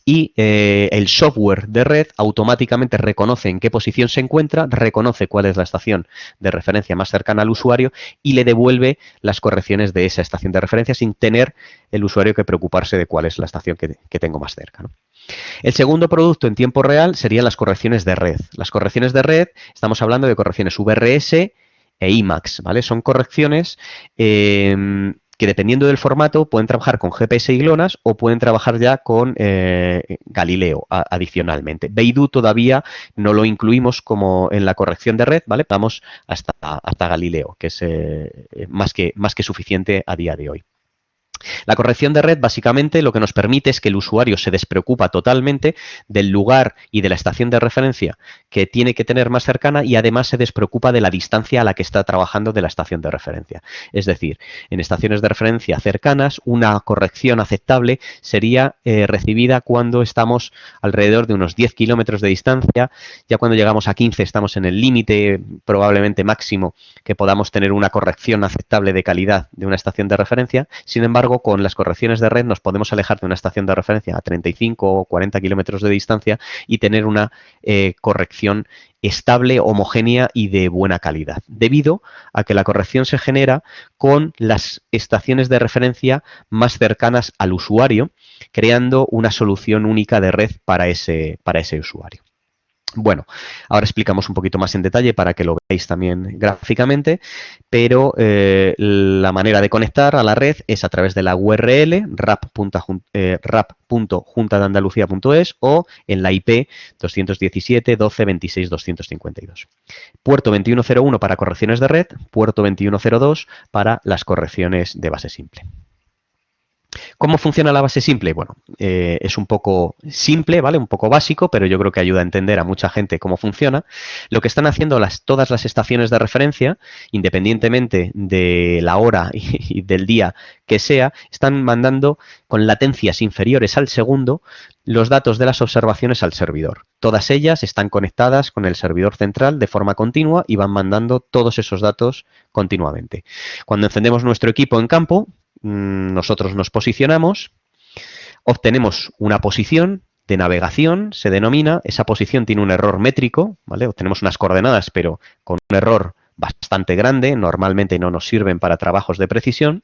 C: Y el software de red automáticamente reconoce en qué posición se encuentra, reconoce cuál es la estación de referencia más cercana al usuario y le devuelve las correcciones de esa estación de referencia sin tener el usuario que preocuparse de cuál es la estación que tengo más cerca, ¿no? El segundo producto en tiempo real serían las correcciones de red. Las correcciones de red, estamos hablando de correcciones VRS e IMAX, ¿vale? Son correcciones que dependiendo del formato pueden trabajar con GPS y GLONASS o pueden trabajar ya con Galileo adicionalmente. Beidou todavía no lo incluimos como en la corrección de red, ¿vale? Vamos hasta Galileo, que es más que suficiente a día de hoy. La corrección de red básicamente lo que nos permite es que el usuario se despreocupa totalmente del lugar y de la estación de referencia que tiene que tener más cercana y además se despreocupa de la distancia a la que está trabajando de la estación de referencia. Es decir, en estaciones de referencia cercanas, una corrección aceptable sería recibida cuando estamos alrededor de unos 10 kilómetros de distancia. Ya cuando llegamos a 15 estamos en el límite probablemente máximo que podamos tener una corrección aceptable de calidad de una estación de referencia. Sin embargo, con las correcciones de red nos podemos alejar de una estación de referencia a 35 o 40 kilómetros de distancia y tener una corrección estable, homogénea y de buena calidad, debido a que la corrección se genera con las estaciones de referencia más cercanas al usuario, creando una solución única de red para ese usuario. Bueno, ahora explicamos un poquito más en detalle para que lo veáis también gráficamente, pero la manera de conectar a la red es a través de la URL rap.juntadeandalucía.es o en la IP 217.12.26.252. Puerto 2101 para correcciones de red, puerto 2102 para las correcciones de base simple. ¿Cómo funciona la base simple? Bueno, es un poco simple, ¿vale? Un poco básico, pero yo creo que ayuda a entender a mucha gente cómo funciona. Lo que están haciendo todas las estaciones de referencia, independientemente de la hora y del día que sea, están mandando con latencias inferiores al segundo los datos de las observaciones al servidor. Todas ellas están conectadas con el servidor central de forma continua y van mandando todos esos datos continuamente. Cuando encendemos nuestro equipo en campo, nosotros nos posicionamos, obtenemos una posición de navegación, se denomina. Esa posición tiene un error métrico, ¿vale? Obtenemos unas coordenadas, pero con un error bastante grande, normalmente no nos sirven para trabajos de precisión.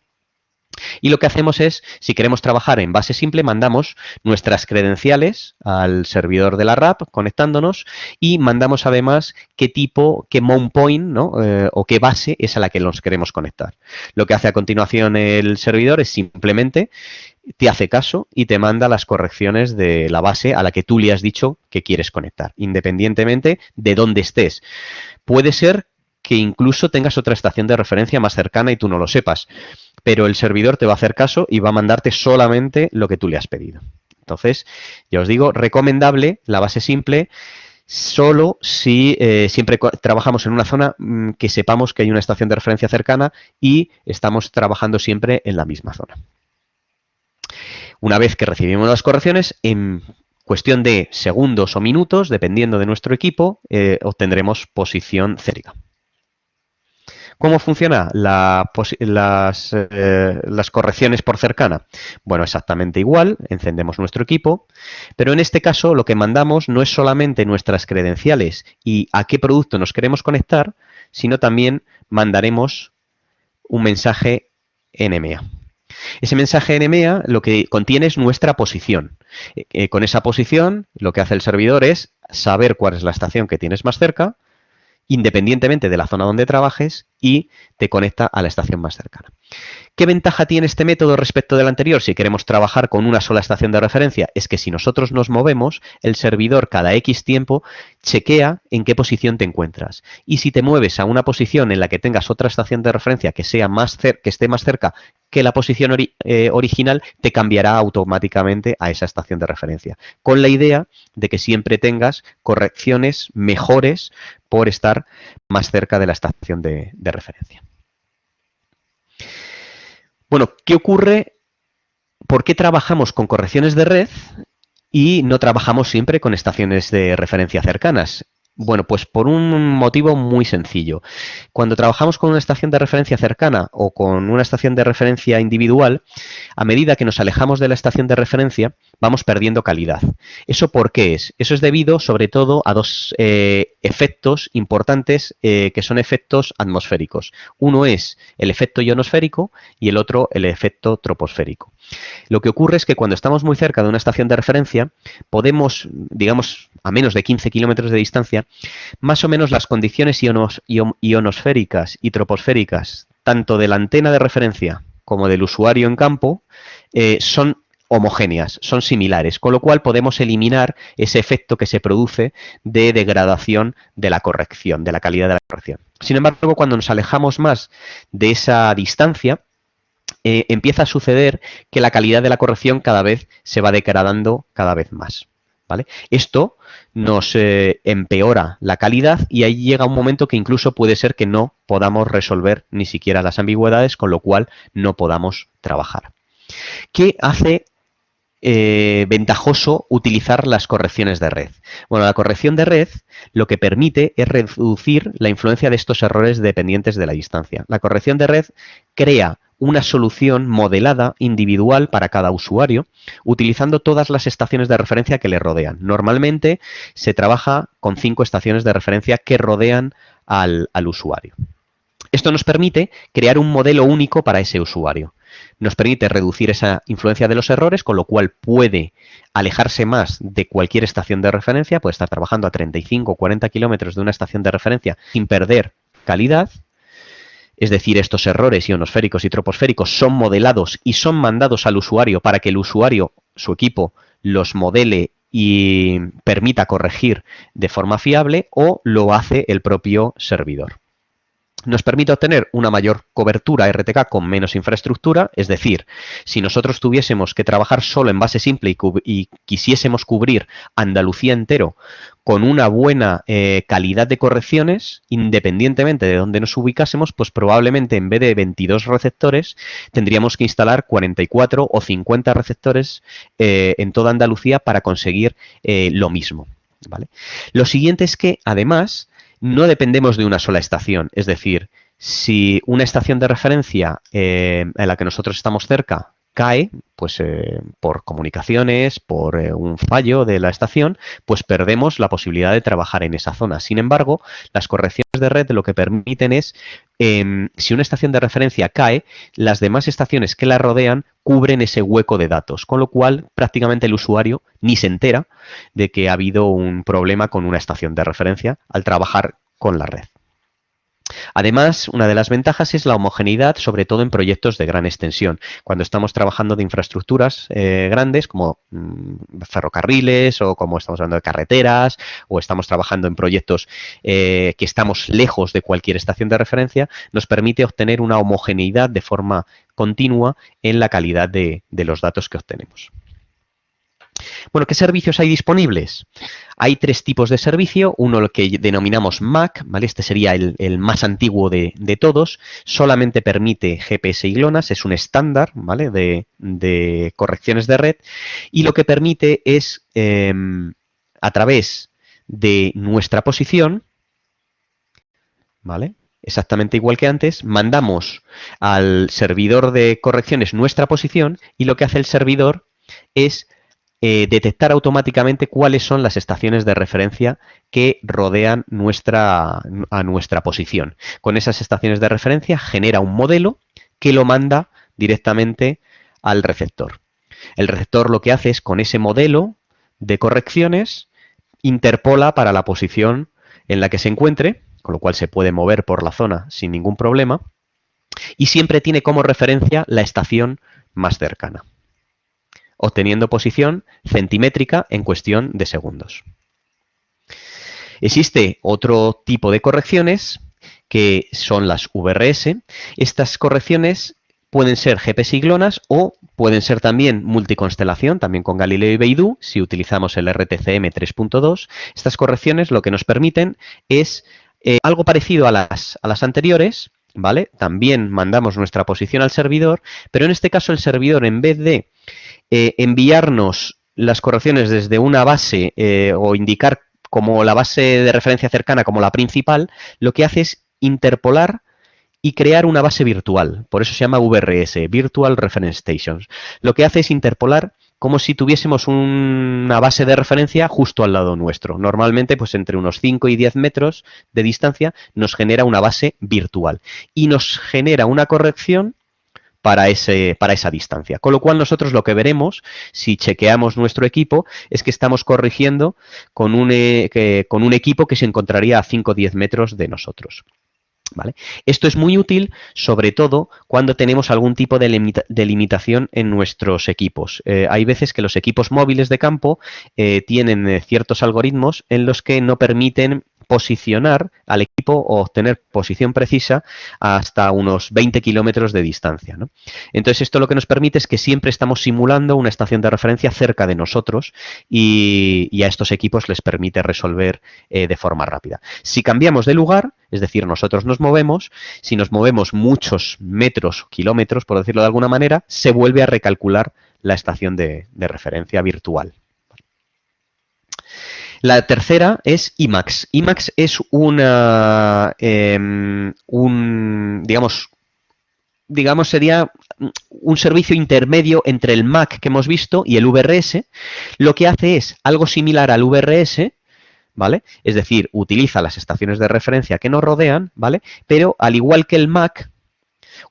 C: Y lo que hacemos es, si queremos trabajar en base simple, mandamos nuestras credenciales al servidor de la RAP conectándonos y mandamos además qué tipo, qué mount point, ¿no? O qué base es a la que nos queremos conectar. Lo que hace a continuación el servidor es simplemente te hace caso y te manda las correcciones de la base a la que tú le has dicho que quieres conectar, independientemente de dónde estés. Puede ser que incluso tengas otra estación de referencia más cercana y tú no lo sepas, pero el servidor te va a hacer caso y va a mandarte solamente lo que tú le has pedido. Entonces, ya os digo, recomendable la base simple solo si siempre trabajamos en una zona que sepamos que hay una estación de referencia cercana y estamos trabajando siempre en la misma zona. Una vez que recibimos las correcciones, en cuestión de segundos o minutos, dependiendo de nuestro equipo, obtendremos posición cérica. ¿Cómo funciona las correcciones por cercana? Bueno, exactamente igual, encendemos nuestro equipo, pero en este caso lo que mandamos no es solamente nuestras credenciales y a qué producto nos queremos conectar, sino también mandaremos un mensaje NMA. Ese mensaje NMA lo que contiene es nuestra posición. Con esa posición lo que hace el servidor es saber cuál es la estación que tienes más cerca, independientemente de la zona donde trabajes, y te conecta a la estación más cercana. ¿Qué ventaja tiene este método respecto del anterior? Si queremos trabajar con una sola estación de referencia, es que si nosotros nos movemos, el servidor cada X tiempo chequea en qué posición te encuentras. Y si te mueves a una posición en la que tengas otra estación de referencia que esté más cerca que la posición original, te cambiará automáticamente a esa estación de referencia, con la idea de que siempre tengas correcciones mejores por estar más cerca de la estación de referencia. Bueno, ¿qué ocurre? ¿Por qué trabajamos con correcciones de red y no trabajamos siempre con estaciones de referencia cercanas? Bueno, pues por un motivo muy sencillo. Cuando trabajamos con una estación de referencia cercana o con una estación de referencia individual, a medida que nos alejamos de la estación de referencia, vamos perdiendo calidad. ¿Eso por qué es? Eso es debido, sobre todo, a dos efectos importantes que son efectos atmosféricos. Uno es el efecto ionosférico y el otro el efecto troposférico. Lo que ocurre es que cuando estamos muy cerca de una estación de referencia, podemos, digamos, a menos de 15 kilómetros de distancia, más o menos las condiciones ionosféricas y troposféricas, tanto de la antena de referencia como del usuario en campo, son homogéneas, son similares, con lo cual podemos eliminar ese efecto que se produce de degradación de la corrección, de la calidad de la corrección. Sin embargo, cuando nos alejamos más de esa distancia, empieza a suceder que la calidad de la corrección cada vez se va degradando cada vez más, ¿vale? Esto nos empeora la calidad y ahí llega un momento que incluso puede ser que no podamos resolver ni siquiera las ambigüedades, con lo cual no podamos trabajar. ¿Qué hace ventajoso utilizar las correcciones de red? Bueno, la corrección de red lo que permite es reducir la influencia de estos errores dependientes de la distancia. La corrección de red crea una solución modelada individual para cada usuario, utilizando todas las estaciones de referencia que le rodean. Normalmente se trabaja con 5 estaciones de referencia que rodean al usuario. Esto nos permite crear un modelo único para ese usuario. Nos permite reducir esa influencia de los errores, con lo cual puede alejarse más de cualquier estación de referencia, puede estar trabajando a 35 o 40 kilómetros de una estación de referencia sin perder calidad. Es decir, estos errores ionosféricos y troposféricos son modelados y son mandados al usuario para que el usuario, su equipo, los modele y permita corregir de forma fiable, o lo hace el propio servidor. Nos permite obtener una mayor cobertura RTK con menos infraestructura, es decir, si nosotros tuviésemos que trabajar solo en base simple y quisiésemos cubrir Andalucía entero con una buena calidad de correcciones, independientemente de dónde nos ubicásemos, pues probablemente en vez de 22 receptores tendríamos que instalar 44 o 50 receptores en toda Andalucía para conseguir lo mismo, ¿vale? Lo siguiente es que, además, no dependemos de una sola estación, es decir, si una estación de referencia en la que nosotros estamos cerca cae, pues por comunicaciones, por un fallo de la estación, pues perdemos la posibilidad de trabajar en esa zona. Sin embargo, las correcciones de red lo que permiten es, si una estación de referencia cae, las demás estaciones que la rodean cubren ese hueco de datos, con lo cual prácticamente el usuario ni se entera de que ha habido un problema con una estación de referencia al trabajar con la red. Además, una de las ventajas es la homogeneidad, sobre todo en proyectos de gran extensión. Cuando estamos trabajando de infraestructuras grandes como ferrocarriles o como estamos hablando de carreteras o estamos trabajando en proyectos que estamos lejos de cualquier estación de referencia, nos permite obtener una homogeneidad de forma continua en la calidad de los datos que obtenemos. Bueno, ¿qué servicios hay disponibles? Hay tres tipos de servicio. Uno, lo que denominamos MAC, ¿vale? Este sería el más antiguo de todos. Solamente permite GPS y GLONASS, es un estándar, ¿vale? de correcciones de red. Y lo que permite es, a través de nuestra posición, ¿vale? Exactamente igual que antes, mandamos al servidor de correcciones nuestra posición y lo que hace el servidor es detectar automáticamente cuáles son las estaciones de referencia que rodean a nuestra posición. Con esas estaciones de referencia genera un modelo que lo manda directamente al receptor. El receptor lo que hace es, con ese modelo de correcciones, interpola para la posición en la que se encuentre, con lo cual se puede mover por la zona sin ningún problema, y siempre tiene como referencia la estación más cercana, obteniendo posición centimétrica en cuestión de segundos. Existe otro tipo de correcciones que son las VRS. Estas correcciones pueden ser GPS y GLONASS o pueden ser también multiconstelación, también con Galileo y Beidou, si utilizamos el RTCM 3.2. Estas correcciones lo que nos permiten es algo parecido a las anteriores, ¿vale? También mandamos nuestra posición al servidor, pero en este caso el servidor, en vez de enviarnos las correcciones desde una base o indicar como la base de referencia cercana como la principal, lo que hace es interpolar y crear una base virtual. Por eso se llama VRS, Virtual Reference Stations. Lo que hace es interpolar como si tuviésemos una base de referencia justo al lado nuestro. Normalmente, pues entre unos 5 y 10 metros de distancia nos genera una base virtual y nos genera una corrección para esa distancia. Con lo cual nosotros lo que veremos, si chequeamos nuestro equipo, es que estamos corrigiendo con un equipo que se encontraría a 5 o 10 metros de nosotros. ¿Vale? Esto es muy útil, sobre todo cuando tenemos algún tipo de limitación en nuestros equipos. Hay veces que los equipos móviles de campo tienen ciertos algoritmos en los que no permiten posicionar al equipo o obtener posición precisa hasta unos 20 kilómetros de distancia, ¿no? Entonces esto lo que nos permite es que siempre estamos simulando una estación de referencia cerca de nosotros y a estos equipos les permite resolver de forma rápida. Si cambiamos de lugar, es decir, nosotros nos movemos, si nos movemos muchos metros, kilómetros, por decirlo de alguna manera, se vuelve a recalcular la estación de referencia virtual. La tercera es IMAX. IMAX es digamos sería un servicio intermedio entre el MAC que hemos visto y el VRS. Lo que hace es algo similar al VRS, ¿vale? Es decir, utiliza las estaciones de referencia que nos rodean, ¿vale? Pero al igual que el MAC,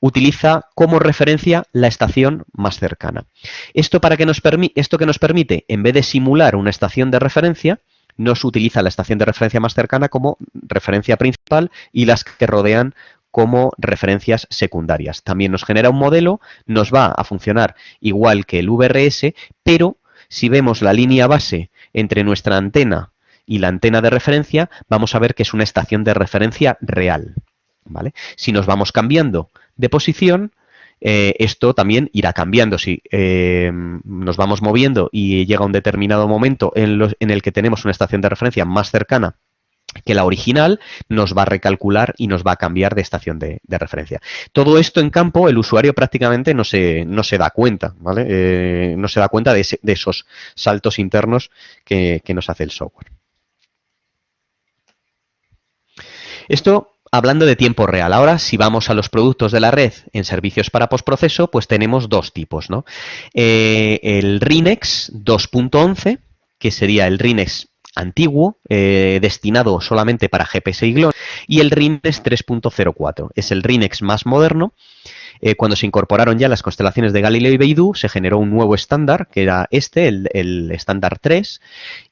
C: utiliza como referencia la estación más cercana. Esto que nos permite, en vez de simular una estación de referencia, nos utiliza la estación de referencia más cercana como referencia principal y las que rodean como referencias secundarias. También nos genera un modelo, nos va a funcionar igual que el VRS, pero si vemos la línea base entre nuestra antena y la antena de referencia, vamos a ver que es una estación de referencia real, ¿vale? Si nos vamos cambiando de posición, esto también irá cambiando. Si nos vamos moviendo y llega un determinado momento en el que tenemos una estación de referencia más cercana que la original, nos va a recalcular y nos va a cambiar de estación de referencia. Todo esto en campo el usuario prácticamente no se da cuenta, ¿vale? No se da cuenta de esos saltos internos que nos hace el software. Esto hablando de tiempo real. Ahora, si vamos a los productos de la red en servicios para postproceso, pues tenemos dos tipos, ¿no? El RINEX 2.11, que sería el RINEX antiguo, destinado solamente para GPS y GLONASS, y el RINEX 3.04. Es el RINEX más moderno. Cuando se incorporaron ya las constelaciones de Galileo y Beidou, se generó un nuevo estándar, que era el estándar 3,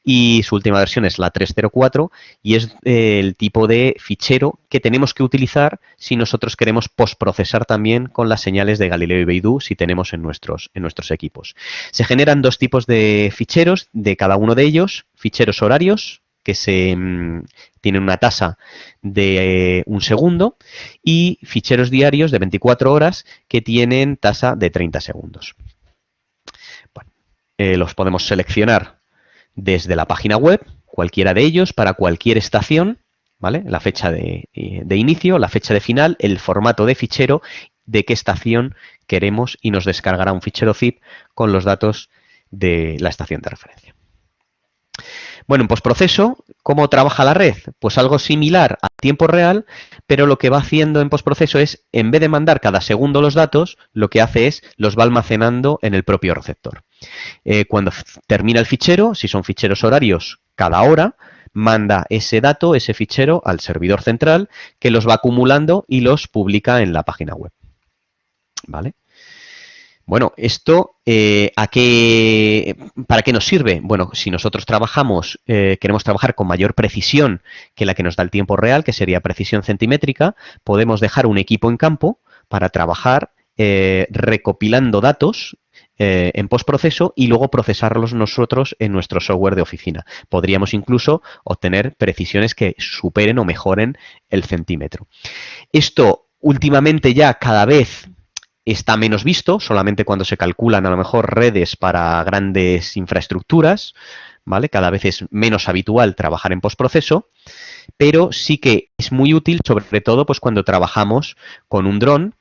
C: y su última versión es la 3.04, y es el tipo de fichero que tenemos que utilizar si nosotros queremos postprocesar también con las señales de Galileo y Beidou, si tenemos en nuestros equipos. Se generan dos tipos de ficheros de cada uno de ellos: ficheros horarios, que tienen una tasa de 1 segundo, y ficheros diarios de 24 horas que tienen tasa de 30 segundos. Bueno, los podemos seleccionar desde la página web, cualquiera de ellos, para cualquier estación, ¿vale? La fecha de inicio, la fecha de final, el formato de fichero, de qué estación queremos, y nos descargará un fichero zip con los datos de la estación de referencia. Bueno, en postproceso, ¿cómo trabaja la red? Pues algo similar a tiempo real, pero lo que va haciendo en postproceso es, en vez de mandar cada segundo los datos, lo que hace es los va almacenando en el propio receptor. Cuando termina el fichero, si son ficheros horarios, cada hora, manda ese dato, ese fichero, al servidor central, que los va acumulando y los publica en la página web. ¿Vale? Bueno, esto, ¿para qué nos sirve? Bueno, si nosotros queremos trabajar con mayor precisión que la que nos da el tiempo real, que sería precisión centimétrica, podemos dejar un equipo en campo para trabajar recopilando datos en postproceso y luego procesarlos nosotros en nuestro software de oficina. Podríamos incluso obtener precisiones que superen o mejoren el centímetro. Esto últimamente ya cada vez está menos visto, solamente cuando se calculan a lo mejor redes para grandes infraestructuras, ¿vale? Cada vez es menos habitual trabajar en postproceso, pero sí que es muy útil, sobre todo pues cuando trabajamos con un dron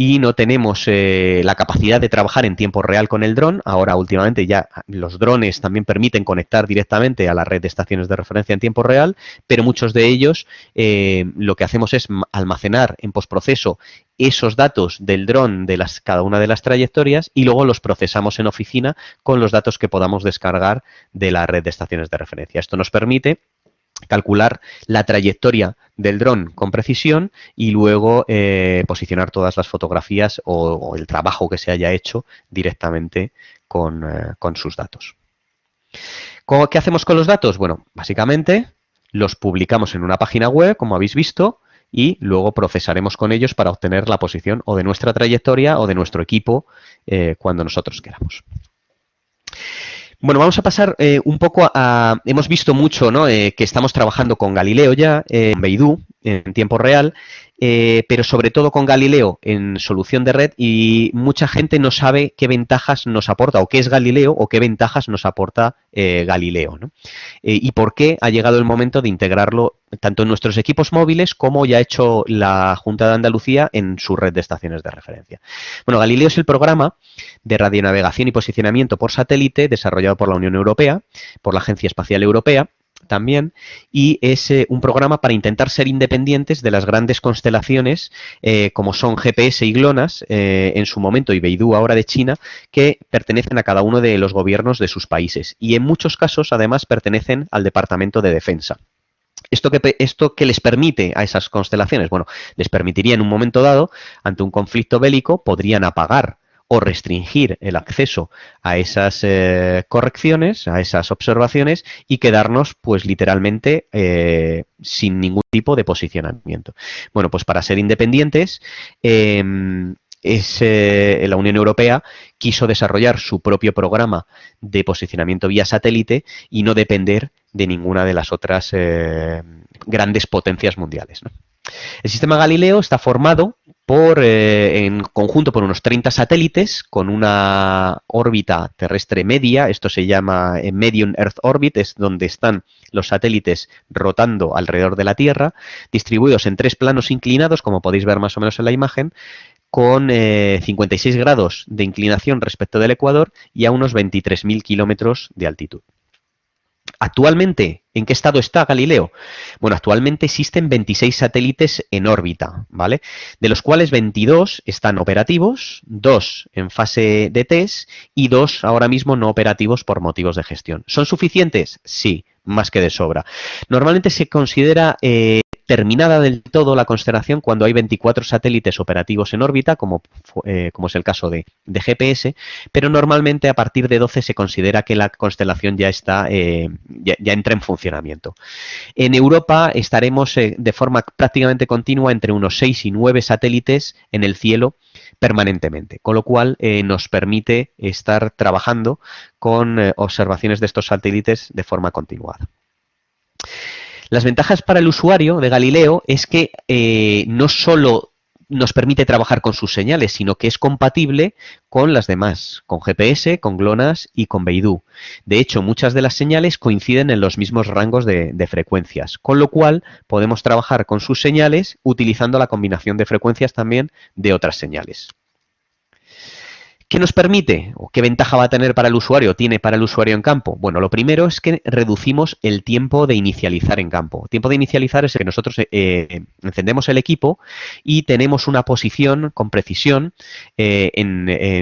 C: y no tenemos la capacidad de trabajar en tiempo real con el dron. Ahora, últimamente, ya los drones también permiten conectar directamente a la red de estaciones de referencia en tiempo real, pero muchos de ellos lo que hacemos es almacenar en postproceso esos datos del dron de cada una de las trayectorias y luego los procesamos en oficina con los datos que podamos descargar de la red de estaciones de referencia. Esto nos permite calcular la trayectoria del dron con precisión y luego posicionar todas las fotografías o el trabajo que se haya hecho directamente con sus datos. ¿Qué hacemos con los datos? Bueno, básicamente los publicamos en una página web, como habéis visto, y luego procesaremos con ellos para obtener la posición o de nuestra trayectoria o de nuestro equipo cuando nosotros queramos. Bueno, vamos a pasar un poco a... Hemos visto mucho, ¿no? Que estamos trabajando con Galileo ya, en Beidou, en tiempo real, pero sobre todo con Galileo en solución de red, y mucha gente no sabe qué ventajas nos aporta, o qué es Galileo, o qué ventajas nos aporta Galileo, ¿no? Y por qué ha llegado el momento de integrarlo tanto en nuestros equipos móviles como ya ha hecho la Junta de Andalucía en su red de estaciones de referencia. Bueno, Galileo es el programa de radionavegación y posicionamiento por satélite desarrollado por la Unión Europea, por la Agencia Espacial Europea también, y es un programa para intentar ser independientes de las grandes constelaciones como son GPS y GLONASS en su momento y Beidou ahora de China, que pertenecen a cada uno de los gobiernos de sus países y en muchos casos además pertenecen al Departamento de Defensa. ¿Esto qué les permite a esas constelaciones? Bueno, les permitiría en un momento dado, ante un conflicto bélico, podrían apagar o restringir el acceso a esas correcciones, a esas observaciones y quedarnos pues literalmente sin ningún tipo de posicionamiento. Bueno, pues para ser independientes la Unión Europea quiso desarrollar su propio programa de posicionamiento vía satélite y no depender de ninguna de las otras grandes potencias mundiales, ¿no? El sistema Galileo está formado en conjunto por unos 30 satélites con una órbita terrestre media. Esto se llama Medium Earth Orbit, es donde están los satélites rotando alrededor de la Tierra, distribuidos en 3 planos inclinados, como podéis ver más o menos en la imagen, con 56 grados de inclinación respecto del ecuador y a unos 23.000 kilómetros de altitud. Actualmente, ¿en qué estado está Galileo? Bueno, actualmente existen 26 satélites en órbita, ¿vale? De los cuales 22 están operativos, 2 en fase de test y 2 ahora mismo no operativos por motivos de gestión. ¿Son suficientes? Sí, más que de sobra. Normalmente se considera terminada del todo la constelación cuando hay 24 satélites operativos en órbita, como es el caso de GPS, pero normalmente a partir de 12 se considera que la constelación ya está, ya entra en funcionamiento. En Europa estaremos de forma prácticamente continua entre unos 6 y 9 satélites en el cielo permanentemente, con lo cual nos permite estar trabajando con observaciones de estos satélites de forma continuada. Las ventajas para el usuario de Galileo es que no solo nos permite trabajar con sus señales, sino que es compatible con las demás, con GPS, con GLONASS y con Beidou. De hecho, muchas de las señales coinciden en los mismos rangos de frecuencias, con lo cual podemos trabajar con sus señales utilizando la combinación de frecuencias también de otras señales. ¿Qué nos permite o qué ventaja va a tener para el usuario? ¿Tiene para el usuario en campo? Bueno, lo primero es que reducimos el tiempo de inicializar en campo. El tiempo de inicializar es el que nosotros encendemos el equipo y tenemos una posición con precisión en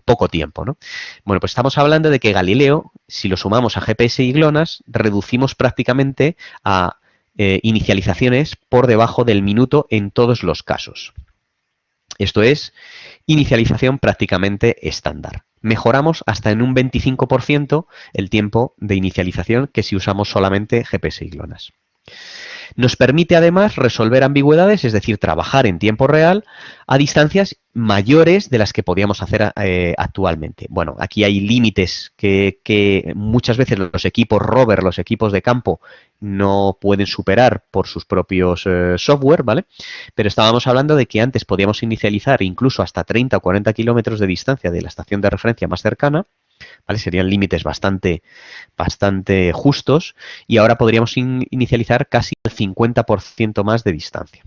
C: poco tiempo, ¿no? Bueno, pues estamos hablando de que Galileo, si lo sumamos a GPS y GLONASS, reducimos prácticamente a inicializaciones por debajo del minuto en todos los casos. Esto es inicialización prácticamente estándar. Mejoramos hasta en un 25% el tiempo de inicialización que si usamos solamente GPS y GLONASS. Nos permite además resolver ambigüedades, es decir, trabajar en tiempo real a distancias mayores de las que podíamos hacer actualmente. Bueno, aquí hay límites que muchas veces los equipos rover, los equipos de campo, no pueden superar por sus propios software, ¿vale? Pero estábamos hablando de que antes podíamos inicializar incluso hasta 30 o 40 kilómetros de distancia de la estación de referencia más cercana, ¿vale? Serían límites bastante justos y ahora podríamos inicializar casi el 50% más de distancia.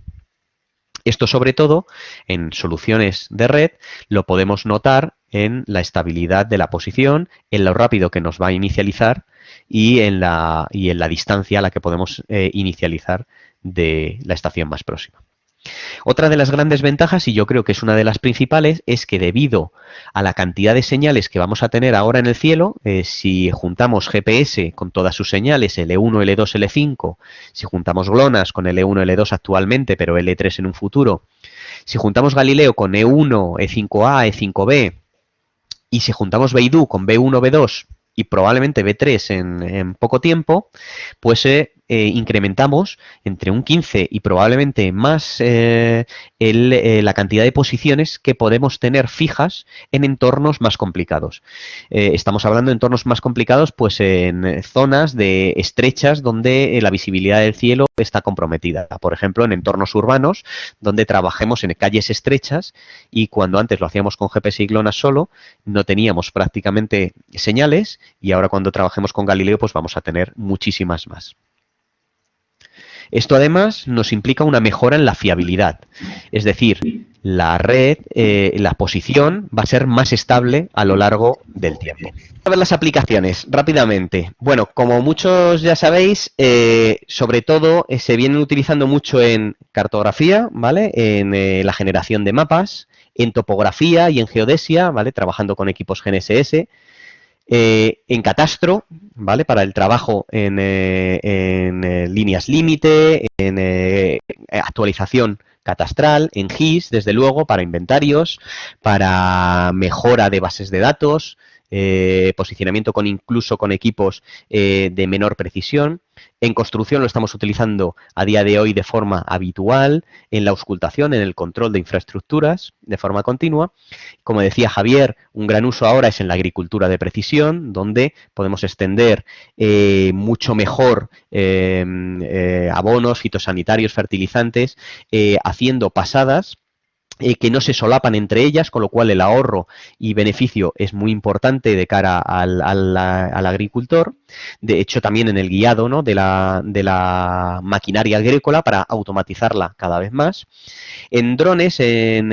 C: Esto sobre todo en soluciones de red lo podemos notar en la estabilidad de la posición, en lo rápido que nos va a inicializar y en la distancia a la que podemos inicializar de la estación más próxima. Otra de las grandes ventajas, y yo creo que es una de las principales, es que debido a la cantidad de señales que vamos a tener ahora en el cielo, si juntamos GPS con todas sus señales, L1, L2, L5, si juntamos GLONASS con L1, L2 actualmente, pero L3 en un futuro, si juntamos Galileo con E1, E5A, E5B, y si juntamos Beidou con B1, B2 y probablemente B3 en poco tiempo, pues incrementamos entre un 15 y probablemente más la cantidad de posiciones que podemos tener fijas en entornos más complicados. Estamos hablando de entornos más complicados pues en zonas estrechas donde la visibilidad del cielo está comprometida. Por ejemplo, en entornos urbanos donde trabajemos en calles estrechas y cuando antes lo hacíamos con GPS y GLONASS solo, no teníamos prácticamente señales y ahora cuando trabajemos con Galileo pues vamos a tener muchísimas más. Esto además nos implica una mejora en la fiabilidad, es decir, la red, la posición va a ser más estable a lo largo del tiempo. A ver las aplicaciones, rápidamente. Bueno, como muchos ya sabéis, sobre todo se vienen utilizando mucho en cartografía, ¿vale? En la generación de mapas, en topografía y en geodesia, ¿vale? Trabajando con equipos GNSS. En catastro, ¿vale? Para el trabajo en líneas límite, en actualización catastral, en GIS, desde luego, para inventarios, para mejora de bases de datos, posicionamiento incluso con equipos de menor precisión. En construcción lo estamos utilizando a día de hoy de forma habitual, en la auscultación, en el control de infraestructuras de forma continua. Como decía Javier, un gran uso ahora es en la agricultura de precisión, donde podemos extender mucho mejor abonos fitosanitarios, fertilizantes, haciendo pasadas que no se solapan entre ellas, con lo cual el ahorro y beneficio es muy importante de cara al agricultor. De hecho, también en el guiado, ¿no? de la maquinaria agrícola para automatizarla cada vez más. En drones, en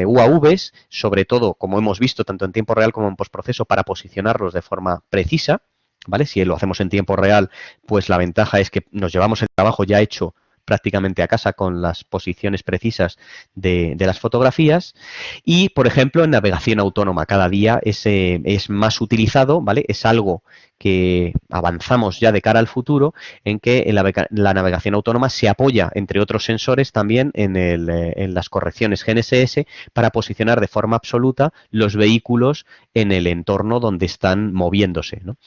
C: UAVs, sobre todo, como hemos visto, tanto en tiempo real como en postproceso, para posicionarlos de forma precisa, ¿vale? Si lo hacemos en tiempo real, pues la ventaja es que nos llevamos el trabajo ya hecho prácticamente a casa con las posiciones precisas de las fotografías. Y, por ejemplo, en navegación autónoma cada día es más utilizado, ¿vale? Es algo que avanzamos ya de cara al futuro, en que la navegación autónoma se apoya, entre otros sensores, también en las correcciones GNSS para posicionar de forma absoluta los vehículos en el entorno donde están moviéndose, ¿no?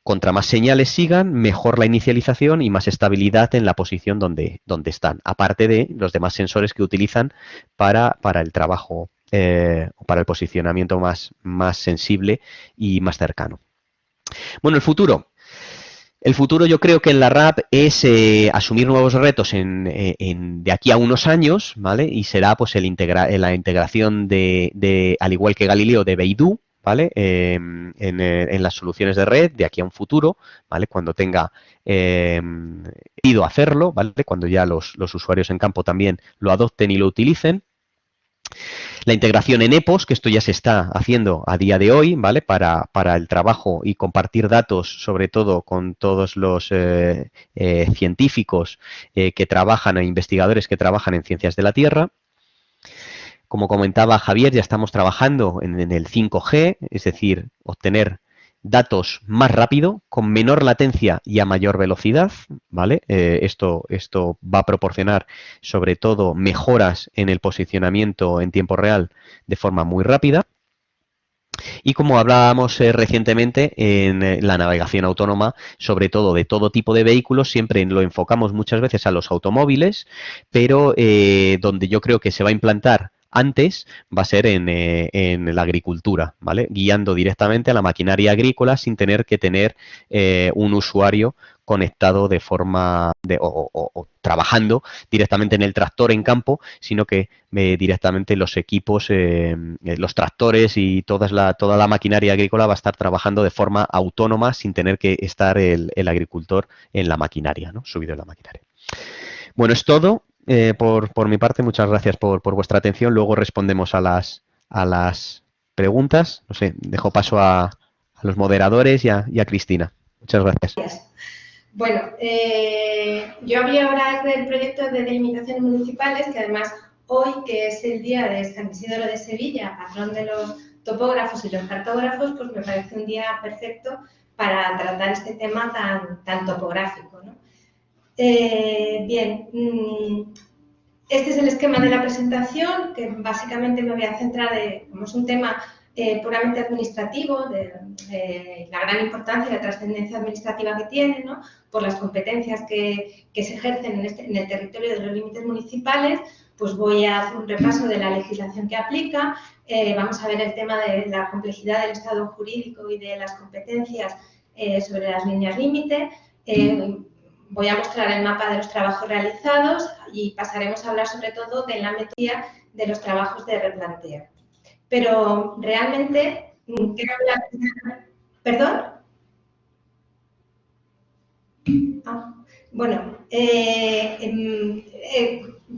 C: Contra más señales sigan, mejor la inicialización y más estabilidad en la posición donde están, aparte de los demás sensores que utilizan para el trabajo o para el posicionamiento más sensible y más cercano. Bueno, el futuro. El futuro yo creo que en la RAP es asumir nuevos retos de aquí a unos años, ¿vale? Y será pues la integración al igual que Galileo, de Beidou, ¿vale? En las soluciones de red de aquí a un futuro, ¿vale? Cuando tenga ido a hacerlo, ¿vale? Cuando ya los usuarios en campo también lo adopten y lo utilicen. La integración en EPOS, que esto ya se está haciendo a día de hoy, ¿vale? Para el trabajo y compartir datos, sobre todo con todos los científicos que trabajan e investigadores que trabajan en ciencias de la Tierra. Como comentaba Javier, ya estamos trabajando en el 5G, es decir, obtener datos más rápido, con menor latencia y a mayor velocidad, ¿vale? Esto va a proporcionar, sobre todo, mejoras en el posicionamiento en tiempo real de forma muy rápida. Y como hablábamos recientemente en la navegación autónoma, sobre todo de todo tipo de vehículos, siempre lo enfocamos muchas veces a los automóviles, pero donde yo creo que se va a implantar antes va a ser en la agricultura, ¿vale? Guiando directamente a la maquinaria agrícola sin tener que tener un usuario conectado de forma o trabajando directamente en el tractor en campo, sino que directamente los equipos, los tractores y toda la maquinaria agrícola va a estar trabajando de forma autónoma sin tener que estar el agricultor en la maquinaria, ¿no? Subido en la maquinaria. Bueno, es todo. Por mi parte, muchas gracias por vuestra atención. Luego respondemos a las preguntas. No sé, dejo paso a los moderadores y a Cristina. Muchas gracias.
D: Bueno, yo había ahora del proyecto de delimitaciones municipales, que además hoy, que es el día de San Isidro de Sevilla, patrón de los topógrafos y los cartógrafos, pues me parece un día perfecto para tratar este tema tan topográfico, ¿no? Bien, este es el esquema de la presentación, que básicamente me voy a centrar como es un tema puramente administrativo, de la gran importancia y la trascendencia administrativa que tiene, ¿no? Por las competencias que se ejercen en el territorio de los límites municipales. Pues voy a hacer un repaso de la legislación que aplica, vamos a ver el tema de la complejidad del estado jurídico y de las competencias sobre las líneas límite. Voy a mostrar el mapa de los trabajos realizados y pasaremos a hablar sobre todo de la metodología de los trabajos de replanteo. Pero realmente, quiero hablar... ¿Perdón? Bueno,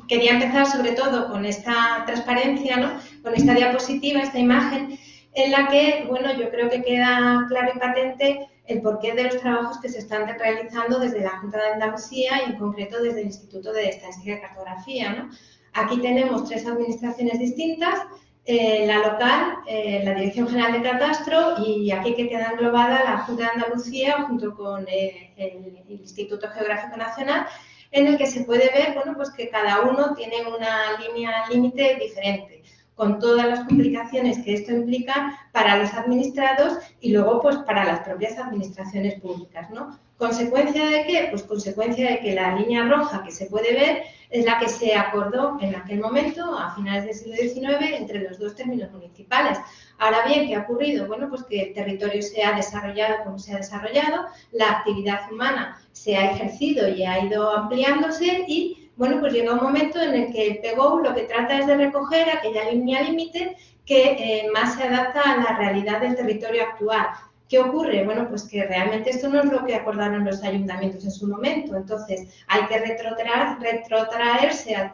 D: quería empezar sobre todo con esta transparencia, ¿no? Con esta diapositiva, esta imagen, en la que, bueno, yo creo que queda claro y patente el porqué de los trabajos que se están realizando desde la Junta de Andalucía y en concreto desde el Instituto de Estadística y Cartografía, ¿no? Aquí tenemos 3 administraciones distintas, la local, la Dirección General de Catastro y aquí que queda englobada la Junta de Andalucía junto con el Instituto Geográfico Nacional, en el que se puede ver, bueno, pues que cada uno tiene una línea límite diferente, con todas las complicaciones que esto implica para los administrados y luego pues para las propias administraciones públicas, ¿no? ¿Consecuencia de qué? Pues consecuencia de que la línea roja que se puede ver es la que se acordó en aquel momento, a finales del siglo XIX, entre los 2 términos municipales. Ahora bien, ¿qué ha ocurrido? Bueno, pues que el territorio se ha desarrollado como se ha desarrollado, la actividad humana se ha ejercido y ha ido ampliándose y bueno, pues llega un momento en el que el PGO lo que trata es de recoger aquella línea límite que más se adapta a la realidad del territorio actual. ¿Qué ocurre? Bueno, pues que realmente esto no es lo que acordaron los ayuntamientos en su momento. Entonces, hay que retrotraerse a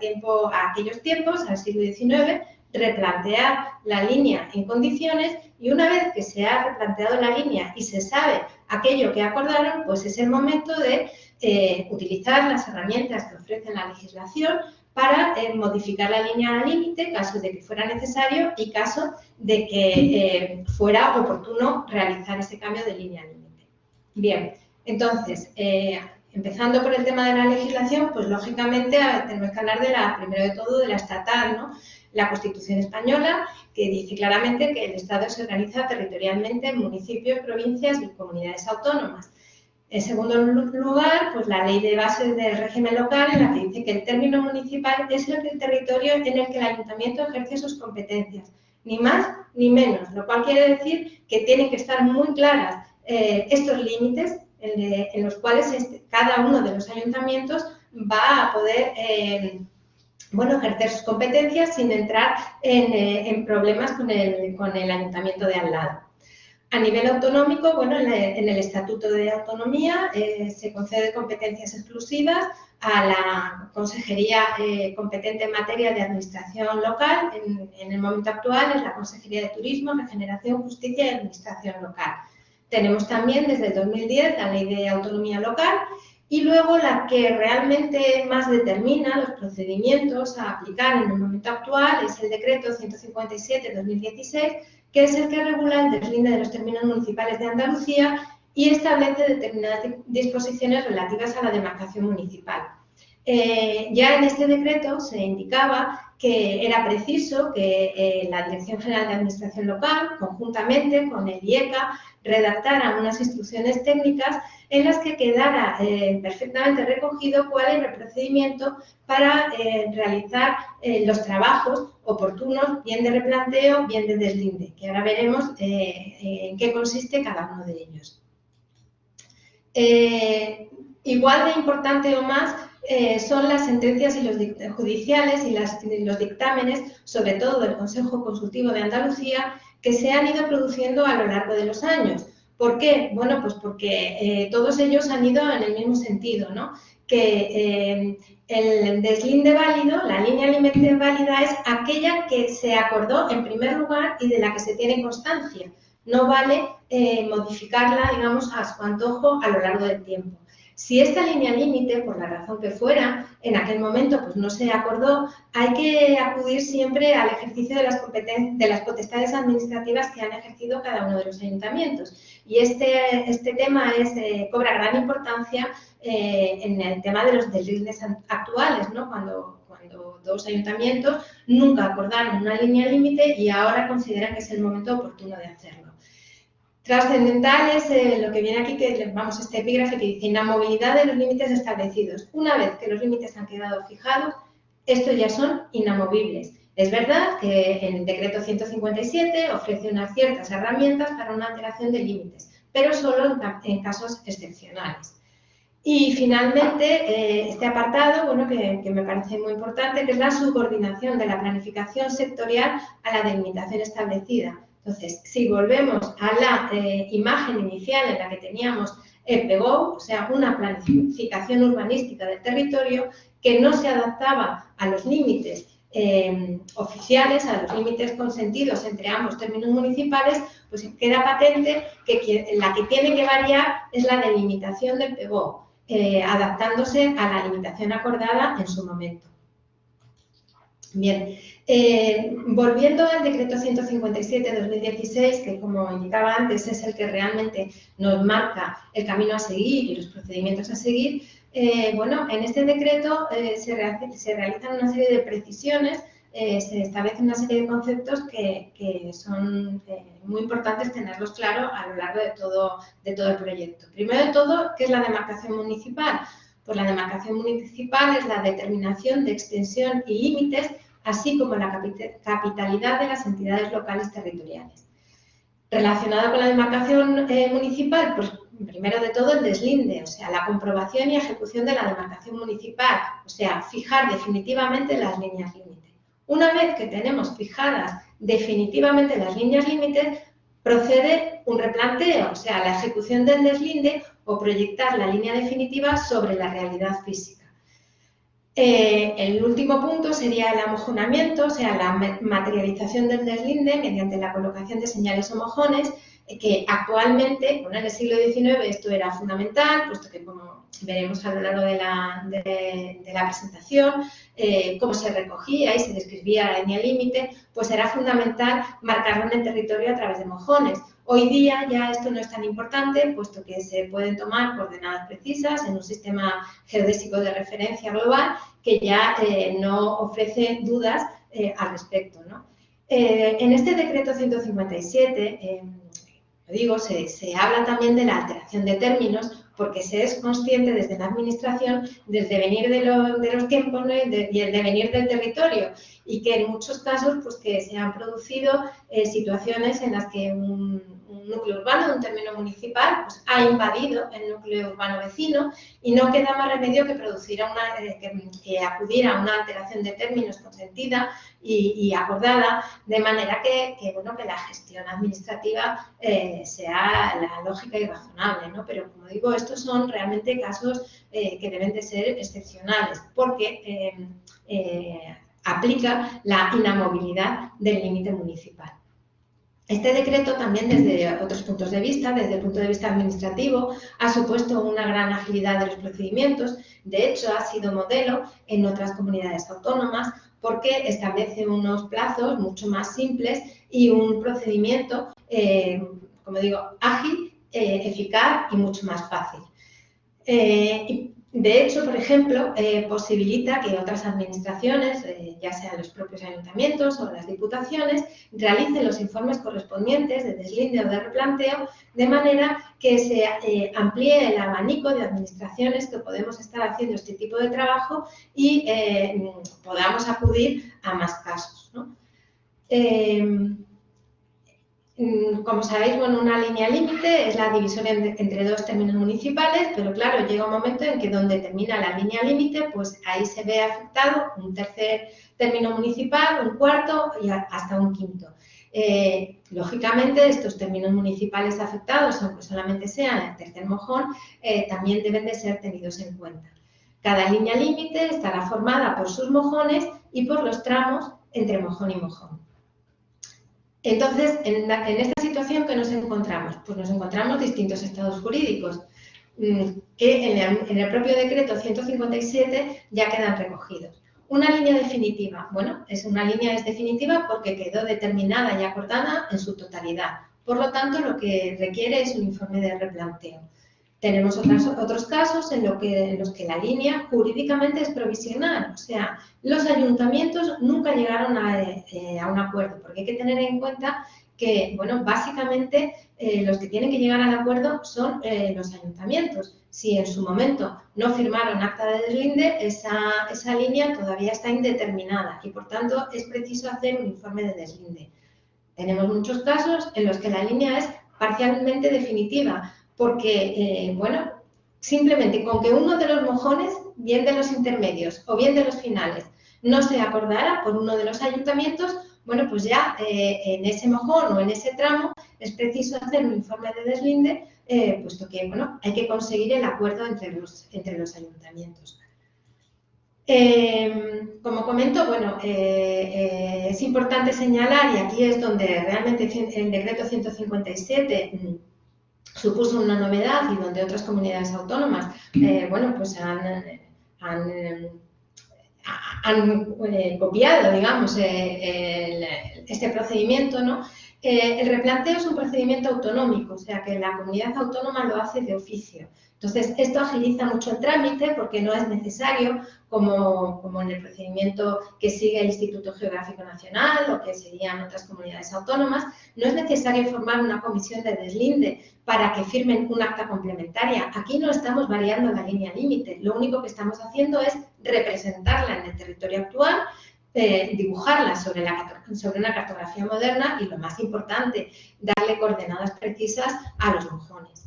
D: aquellos tiempos, al siglo XIX, replantear la línea en condiciones, y una vez que se ha replanteado la línea y se sabe aquello que acordaron, pues es el momento de utilizar las herramientas que ofrece la legislación para modificar la línea límite, caso de que fuera necesario y caso de que fuera oportuno realizar ese cambio de línea límite. Bien, entonces, empezando por el tema de la legislación, pues lógicamente tenemos que hablar primero de todo de la estatal, ¿no? La Constitución española, que dice claramente que el Estado se organiza territorialmente en municipios, provincias y comunidades autónomas. En segundo lugar, pues la ley de bases del régimen local, en la que dice que el término municipal es el territorio en el que el ayuntamiento ejerce sus competencias, ni más ni menos, lo cual quiere decir que tienen que estar muy claras estos límites en los cuales cada uno de los ayuntamientos va a poder ejercer sus competencias sin entrar en problemas con el ayuntamiento de al lado. A nivel autonómico, bueno, en el Estatuto de Autonomía se concede competencias exclusivas a la Consejería competente en materia de administración local. En el momento actual es la Consejería de Turismo, Regeneración, Justicia y Administración Local. Tenemos también desde el 2010 la Ley de Autonomía Local y luego la que realmente más determina los procedimientos a aplicar en el momento actual es el Decreto 157/2016, que es el que regula el deslinde de los términos municipales de Andalucía y establece determinadas disposiciones relativas a la demarcación municipal. Ya en este decreto se indicaba que era preciso que la Dirección General de Administración Local, conjuntamente con el IECA, redactara unas instrucciones técnicas en las que quedara perfectamente recogido cuál era el procedimiento para realizar los trabajos oportunos, bien de replanteo, bien de deslinde, que ahora veremos en qué consiste cada uno de ellos. Igual de importante o más son las sentencias judiciales y los dictámenes, sobre todo del Consejo Consultivo de Andalucía, que se han ido produciendo a lo largo de los años. ¿Por qué? Bueno, pues porque todos ellos han ido en el mismo sentido, ¿no? Que el deslinde válido, la línea límite válida, es aquella que se acordó en primer lugar y de la que se tiene constancia. No vale modificarla, digamos, a su antojo a lo largo del tiempo. Si esta línea límite, por la razón que fuera, en aquel momento pues no se acordó, hay que acudir siempre al ejercicio de las potestades administrativas que han ejercido cada uno de los ayuntamientos. Y este tema cobra gran importancia en el tema de los deslindes actuales, ¿no? Cuando dos ayuntamientos nunca acordaron una línea límite y ahora consideran que es el momento oportuno de hacerlo. Trascendental es lo que viene aquí, este epígrafe que dice inamovilidad de los límites establecidos. Una vez que los límites han quedado fijados, estos ya son inamovibles. Es verdad que el decreto 157 ofrece unas ciertas herramientas para una alteración de límites, pero solo en casos excepcionales. Y finalmente, este apartado, bueno, que me parece muy importante, que es la subordinación de la planificación sectorial a la delimitación establecida. Entonces, si volvemos a la imagen inicial en la que teníamos el PGO, o sea, una planificación urbanística del territorio que no se adaptaba a los límites oficiales, a los límites consentidos entre ambos términos municipales, pues queda patente que la que tiene que variar es la delimitación del PGO, adaptándose a la limitación acordada en su momento. Bien, volviendo al decreto 157/2016, que como indicaba antes es el que realmente nos marca el camino a seguir y los procedimientos a seguir, bueno, en este decreto se realizan una serie de precisiones, se establecen una serie de conceptos que son muy importantes tenerlos claros a lo largo de todo el proyecto. Primero de todo, ¿qué es la demarcación municipal? Pues la demarcación municipal es la determinación de extensión y límites, así como la capitalidad de las entidades locales territoriales. Relacionado con la demarcación municipal, pues primero de todo el deslinde, o sea, la comprobación y ejecución de la demarcación municipal, o sea, fijar definitivamente las líneas límite. Una vez que tenemos fijadas definitivamente las líneas límites, procede un replanteo, o sea, la ejecución del deslinde o proyectar la línea definitiva sobre la realidad física. El último punto sería el amojonamiento, o sea, la materialización del deslinde mediante la colocación de señales homojones, que actualmente, bueno, en el siglo XIX esto era fundamental, puesto que, como veremos a lo largo de la presentación, cómo se recogía y se describía la línea límite, pues era fundamental marcarlo en el territorio a través de mojones. Hoy día ya esto no es tan importante, puesto que se pueden tomar coordenadas precisas en un sistema geodésico de referencia global que ya no ofrece dudas al respecto, ¿no? En este decreto 157, lo digo, se habla también de la alteración de términos, porque se es consciente desde la Administración del devenir de los tiempos, ¿no? y el devenir del territorio, y que en muchos casos pues, que se han producido situaciones en las que un núcleo urbano de un término municipal pues, ha invadido el núcleo urbano vecino y no queda más remedio que que acudir a una alteración de términos consentida y acordada, de manera que la gestión administrativa sea la lógica y razonable, ¿no? Pero, como digo, estos son realmente casos que deben de ser excepcionales, porque aplica la inamovilidad del límite municipal. Este decreto también, desde otros puntos de vista, desde el punto de vista administrativo, ha supuesto una gran agilidad de los procedimientos. De hecho, ha sido modelo en otras comunidades autónomas porque establece unos plazos mucho más simples y un procedimiento, como digo, ágil, eficaz y mucho más fácil. De hecho, por ejemplo, posibilita que otras administraciones, ya sean los propios ayuntamientos o las diputaciones, realicen los informes correspondientes de deslinde o de replanteo, de manera que se amplíe el abanico de administraciones que podemos estar haciendo este tipo de trabajo y podamos acudir a más casos, ¿no? Como sabéis, bueno, una línea límite es la división entre dos términos municipales, pero claro, llega un momento en que donde termina la línea límite, pues ahí se ve afectado un tercer término municipal, un cuarto y hasta un quinto. Lógicamente, estos términos municipales afectados, aunque solamente sean el tercer mojón, también deben de ser tenidos en cuenta. Cada línea límite estará formada por sus mojones y por los tramos entre mojón y mojón. Entonces, en esta situación, ¿qué nos encontramos? Pues nos encontramos distintos estados jurídicos que en el propio decreto 157 ya quedan recogidos. Una línea definitiva. Bueno, una línea es definitiva porque quedó determinada y acordada en su totalidad. Por lo tanto, lo que requiere es un informe de replanteo. Tenemos otros casos en los que la línea jurídicamente es provisional, o sea, los ayuntamientos nunca llegaron a un acuerdo, porque hay que tener en cuenta que, bueno, básicamente los que tienen que llegar al acuerdo son los ayuntamientos. Si en su momento no firmaron acta de deslinde, esa línea todavía está indeterminada y, por tanto, es preciso hacer un informe de deslinde. Tenemos muchos casos en los que la línea es parcialmente definitiva, porque, bueno, simplemente con que uno de los mojones, bien de los intermedios o bien de los finales, no se acordara por uno de los ayuntamientos, bueno, pues ya en ese mojón o en ese tramo es preciso hacer un informe de deslinde, puesto que, bueno, hay que conseguir el acuerdo entre los ayuntamientos. Como comento, bueno, es importante señalar, y aquí es donde realmente el decreto 157 supuso una novedad y donde otras comunidades autónomas, bueno, pues han copiado, digamos, este procedimiento, ¿no? El replanteo es un procedimiento autonómico, o sea que la comunidad autónoma lo hace de oficio. Entonces, esto agiliza mucho el trámite porque no es necesario, como en el procedimiento que sigue el Instituto Geográfico Nacional o que serían otras comunidades autónomas, no es necesario formar una comisión de deslinde para que firmen un acta complementaria. Aquí no estamos variando la línea límite, lo único que estamos haciendo es representarla en el territorio actual, dibujarla sobre una cartografía moderna y, lo más importante, darle coordenadas precisas a los mojones.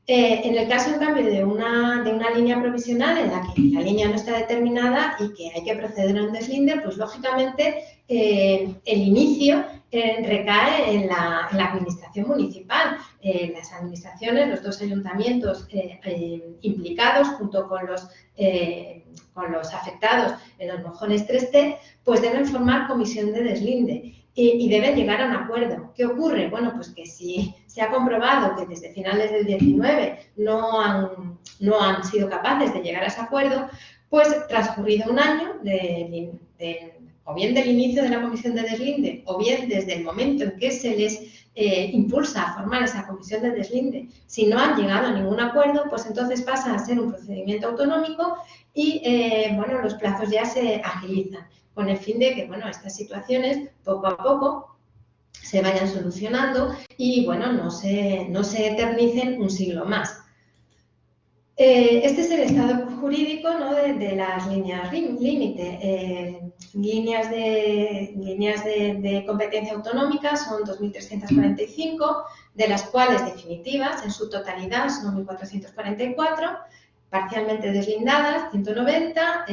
D: En el caso, en cambio, de una línea provisional en la que la línea no está determinada y que hay que proceder a un deslinde, pues lógicamente el inicio recae en la administración municipal. Las administraciones, los dos ayuntamientos implicados junto con los afectados en los mojones 3T, pues deben formar comisión de deslinde y deben llegar a un acuerdo. ¿Qué ocurre? Bueno, pues que si se ha comprobado que desde finales del 19 no han sido capaces de llegar a ese acuerdo, pues transcurrido un año o bien del inicio de la comisión de deslinde o bien desde el momento en que se les impulsa a formar esa comisión de deslinde, si no han llegado a ningún acuerdo, pues entonces pasa a ser un procedimiento autonómico y bueno, los plazos ya se agilizan con el fin de que bueno, estas situaciones poco a poco se vayan solucionando y bueno, no se eternicen un siglo más. Este es el estado jurídico, ¿no? de las líneas límite. Líneas de competencia autonómica son 2.345, de las cuales definitivas en su totalidad son 1.444, parcialmente deslindadas 190,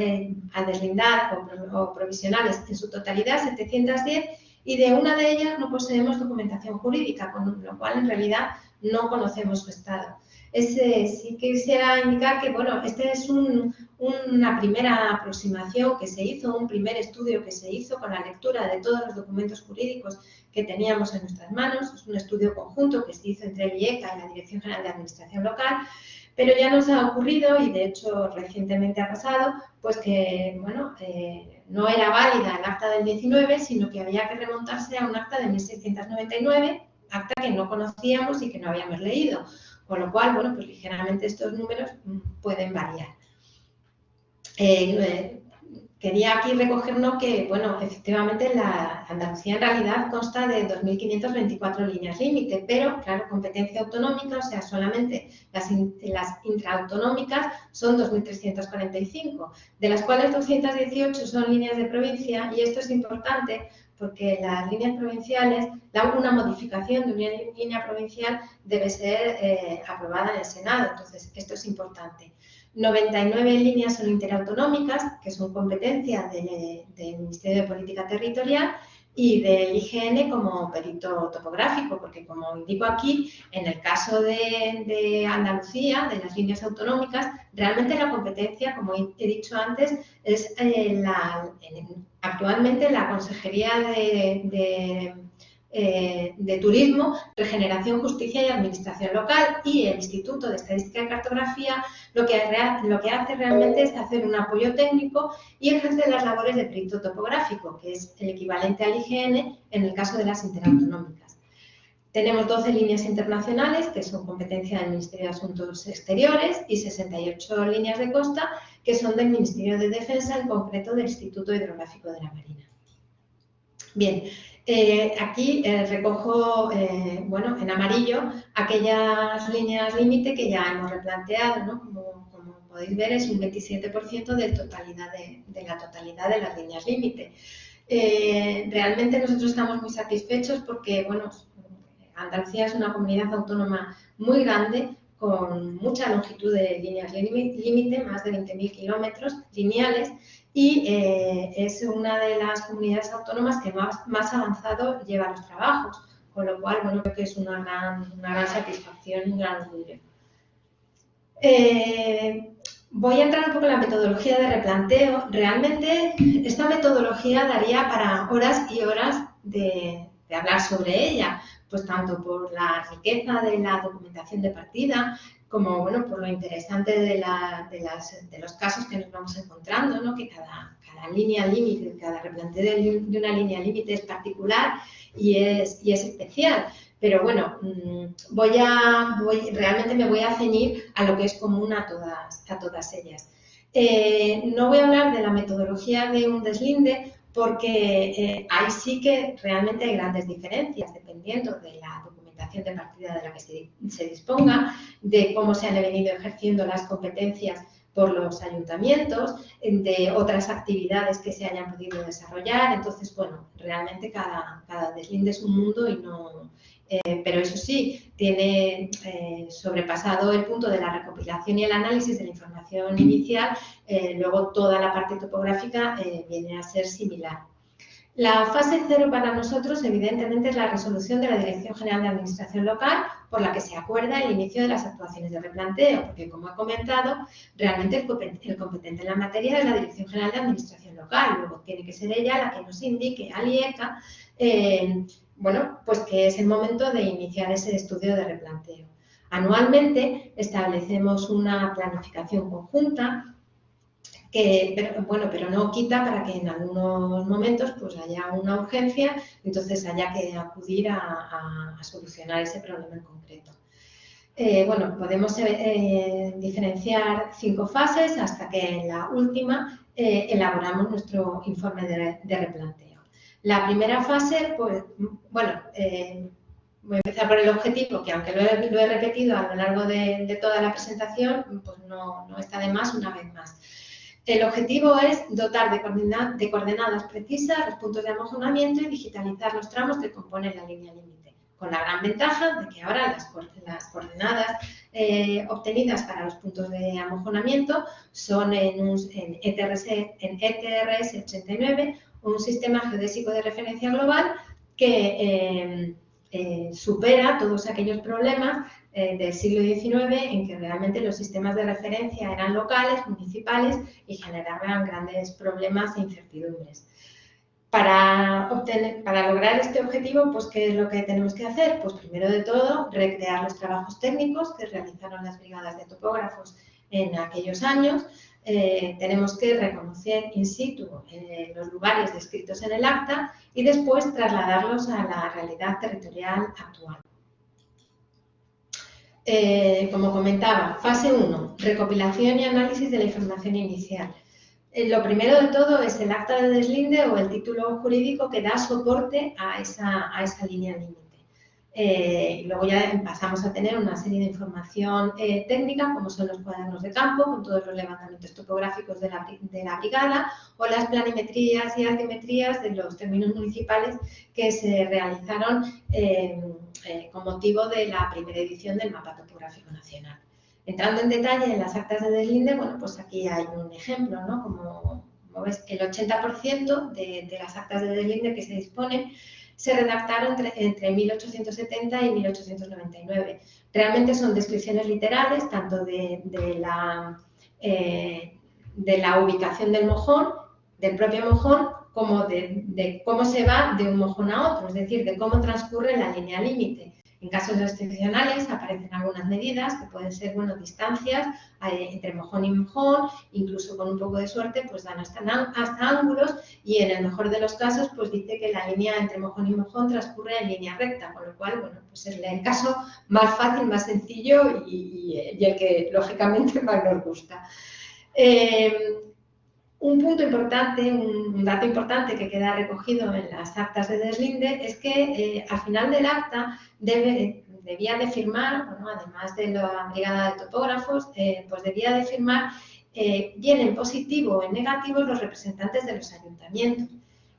D: a deslindar o provisionales en su totalidad 710, y de una de ellas no poseemos documentación jurídica, con lo cual en realidad no conocemos su estado. Sí quisiera indicar que, bueno, este es una primera aproximación que se hizo, un primer estudio que se hizo con la lectura de todos los documentos jurídicos que teníamos en nuestras manos. Es un estudio conjunto que se hizo entre el IECA y la Dirección General de Administración Local, pero ya nos ha ocurrido, y de hecho recientemente ha pasado, pues que, bueno, no era válida el acta del 19, sino que había que remontarse a un acta de 1699, acta que no conocíamos y que no habíamos leído. Con lo cual, bueno, pues ligeramente estos números pueden variar. Quería aquí recogernos que, bueno, efectivamente la Andalucía en realidad consta de 2.524 líneas límite, pero, claro, competencia autonómica, o sea, solamente las intraautonómicas son 2.345, de las cuales 218 son líneas de provincia, y esto es importante porque las líneas provinciales, una modificación de una línea provincial debe ser aprobada en el Senado, entonces esto es importante. 99 líneas son interautonómicas, que son competencia del Ministerio de Política Territorial y del IGN como perito topográfico, porque como indico aquí, en el caso de Andalucía, de las líneas autonómicas, realmente la competencia, como he dicho antes, es actualmente la Consejería de Turismo, Regeneración, Justicia y Administración Local, y el Instituto de Estadística y Cartografía lo que hace realmente es hacer un apoyo técnico y ejercer las labores de perito topográfico, que es el equivalente al IGN en el caso de las interautonómicas. Tenemos 12 líneas internacionales, que son competencia del Ministerio de Asuntos Exteriores, y 68 líneas de costa, que son del Ministerio de Defensa, en concreto del Instituto Hidrográfico de la Marina. Bien, aquí recojo, bueno, en amarillo, aquellas líneas límite que ya hemos replanteado, ¿no? Como podéis ver, es un 27% de la totalidad de las líneas límite. Realmente nosotros estamos muy satisfechos porque, bueno, Andalucía es una comunidad autónoma muy grande, con mucha longitud de líneas límite, más de 20.000 kilómetros lineales, y es una de las comunidades autónomas que más avanzado lleva los trabajos, con lo cual, bueno, creo que es una gran satisfacción y un gran orgullo. Voy a entrar un poco en la metodología de replanteo. Realmente esta metodología daría para horas y horas de hablar sobre ella, pues tanto por la riqueza de la documentación de partida, como bueno, por lo interesante de los casos que nos vamos encontrando, ¿no? Que cada línea límite, cada replanteo de una línea límite es particular y es especial. Pero bueno, realmente me voy a ceñir a lo que es común a todas ellas. No voy a hablar de la metodología de un deslinde porque ahí sí que realmente hay grandes diferencias dependiendo de la documentación de partida de la que se disponga, de cómo se han venido ejerciendo las competencias por los ayuntamientos, de otras actividades que se hayan podido desarrollar. Entonces, bueno, realmente cada deslinde es un mundo y no... pero eso sí, tiene sobrepasado el punto de la recopilación y el análisis de la información inicial, luego toda la parte topográfica viene a ser similar. La fase 0 para nosotros, evidentemente, es la resolución de la Dirección General de Administración Local por la que se acuerda el inicio de las actuaciones de replanteo, porque, como he comentado, realmente el competente en la materia es la Dirección General de Administración Local. Luego tiene que ser ella la que nos indique al IECA, bueno, pues que es el momento de iniciar ese estudio de replanteo. Anualmente establecemos una planificación conjunta pero no quita para que en algunos momentos pues haya una urgencia, entonces haya que acudir a solucionar ese problema en concreto. Bueno, podemos diferenciar 5 fases hasta que en la última elaboramos nuestro informe de replanteo. La primera fase, pues, bueno, voy a empezar por el objetivo, que aunque lo he repetido a lo largo de toda la presentación, pues no está de más una vez más. El objetivo es dotar de coordenadas precisas los puntos de amojonamiento y digitalizar los tramos que componen la línea límite, con la gran ventaja de que ahora las coordenadas obtenidas para los puntos de amojonamiento son en ETRS 89, un sistema geodésico de referencia global que supera todos aquellos problemas del siglo XIX en que realmente los sistemas de referencia eran locales, municipales y generaban grandes problemas e incertidumbres. Para lograr este objetivo, pues, ¿qué es lo que tenemos que hacer? Pues primero de todo, recrear los trabajos técnicos que realizaron las brigadas de topógrafos en aquellos años. Tenemos que reconocer in situ los lugares descritos en el acta y después trasladarlos a la realidad territorial actual. Como comentaba, fase 1, recopilación y análisis de la información inicial. Lo primero de todo es el acta de deslinde o el título jurídico que da soporte a esa línea límite. Luego ya pasamos a tener una serie de información técnica, como son los cuadernos de campo, con todos los levantamientos topográficos de la brigada, o las planimetrías y altimetrías de los términos municipales que se realizaron con motivo de la primera edición del Mapa Topográfico Nacional. Entrando en detalle en las actas de deslinde, bueno, pues aquí hay un ejemplo, ¿no? Como ves, el 80% de las actas de deslinde que se disponen se redactaron entre 1870 y 1899. Realmente son descripciones literales, tanto de la ubicación del mojón, del propio mojón, como de cómo se va de un mojón a otro, es decir, de cómo transcurre la línea límite. En casos excepcionales aparecen algunas medidas que pueden ser, bueno, distancias entre mojón y mojón, incluso con un poco de suerte pues dan hasta ángulos y en el mejor de los casos pues dice que la línea entre mojón y mojón transcurre en línea recta, con lo cual, bueno, pues es el caso más fácil, más sencillo y el que lógicamente más nos gusta. Un punto importante, un dato importante que queda recogido en las actas de deslinde es que al final del acta debía de firmar, bueno, además de la brigada de topógrafos, pues debía de firmar bien en positivo o en negativo los representantes de los ayuntamientos.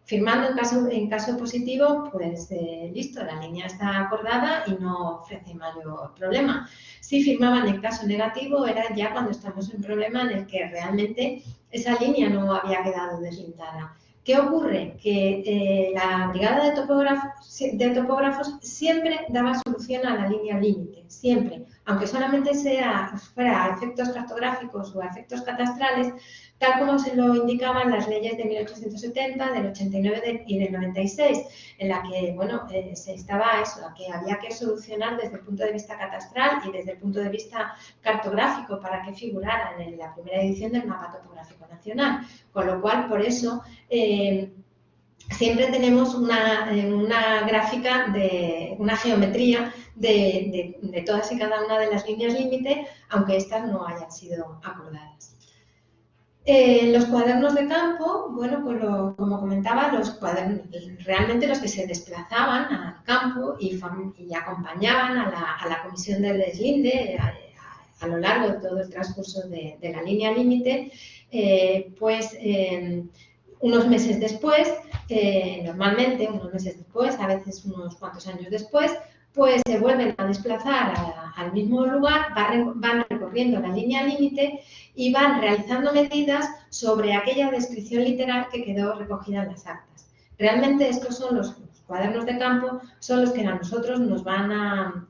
D: Firmando en caso positivo, pues listo, la línea está acordada y no ofrece mayor problema. Si firmaban en caso negativo, era ya cuando estamos en un problema en el que realmente esa línea no había quedado deslindada. ¿Qué ocurre? Que la brigada de topógrafos siempre daba solución a la línea límite, siempre. Aunque solamente fuera a efectos cartográficos o a efectos catastrales, tal como se lo indicaban las leyes de 1870, del 89 y del 96, en la que, bueno, se instaba a eso, a que había que solucionar desde el punto de vista catastral y desde el punto de vista cartográfico para que figuraran en la primera edición del Mapa Topográfico Nacional. Con lo cual, por eso, siempre tenemos una gráfica, una geometría de todas y cada una de las líneas límite, aunque estas no hayan sido acordadas. Los cuadernos de campo, bueno, pues como comentaba, realmente los que se desplazaban al campo y acompañaban a la comisión del deslinde a lo largo de todo el transcurso de la línea límite, pues unos meses después, normalmente unos meses después, a veces unos cuantos años después, pues se vuelven a desplazar al mismo lugar, van recorriendo la línea límite y van realizando medidas sobre aquella descripción literal que quedó recogida en las actas. Realmente estos son los cuadernos de campo, son los que a nosotros nos van a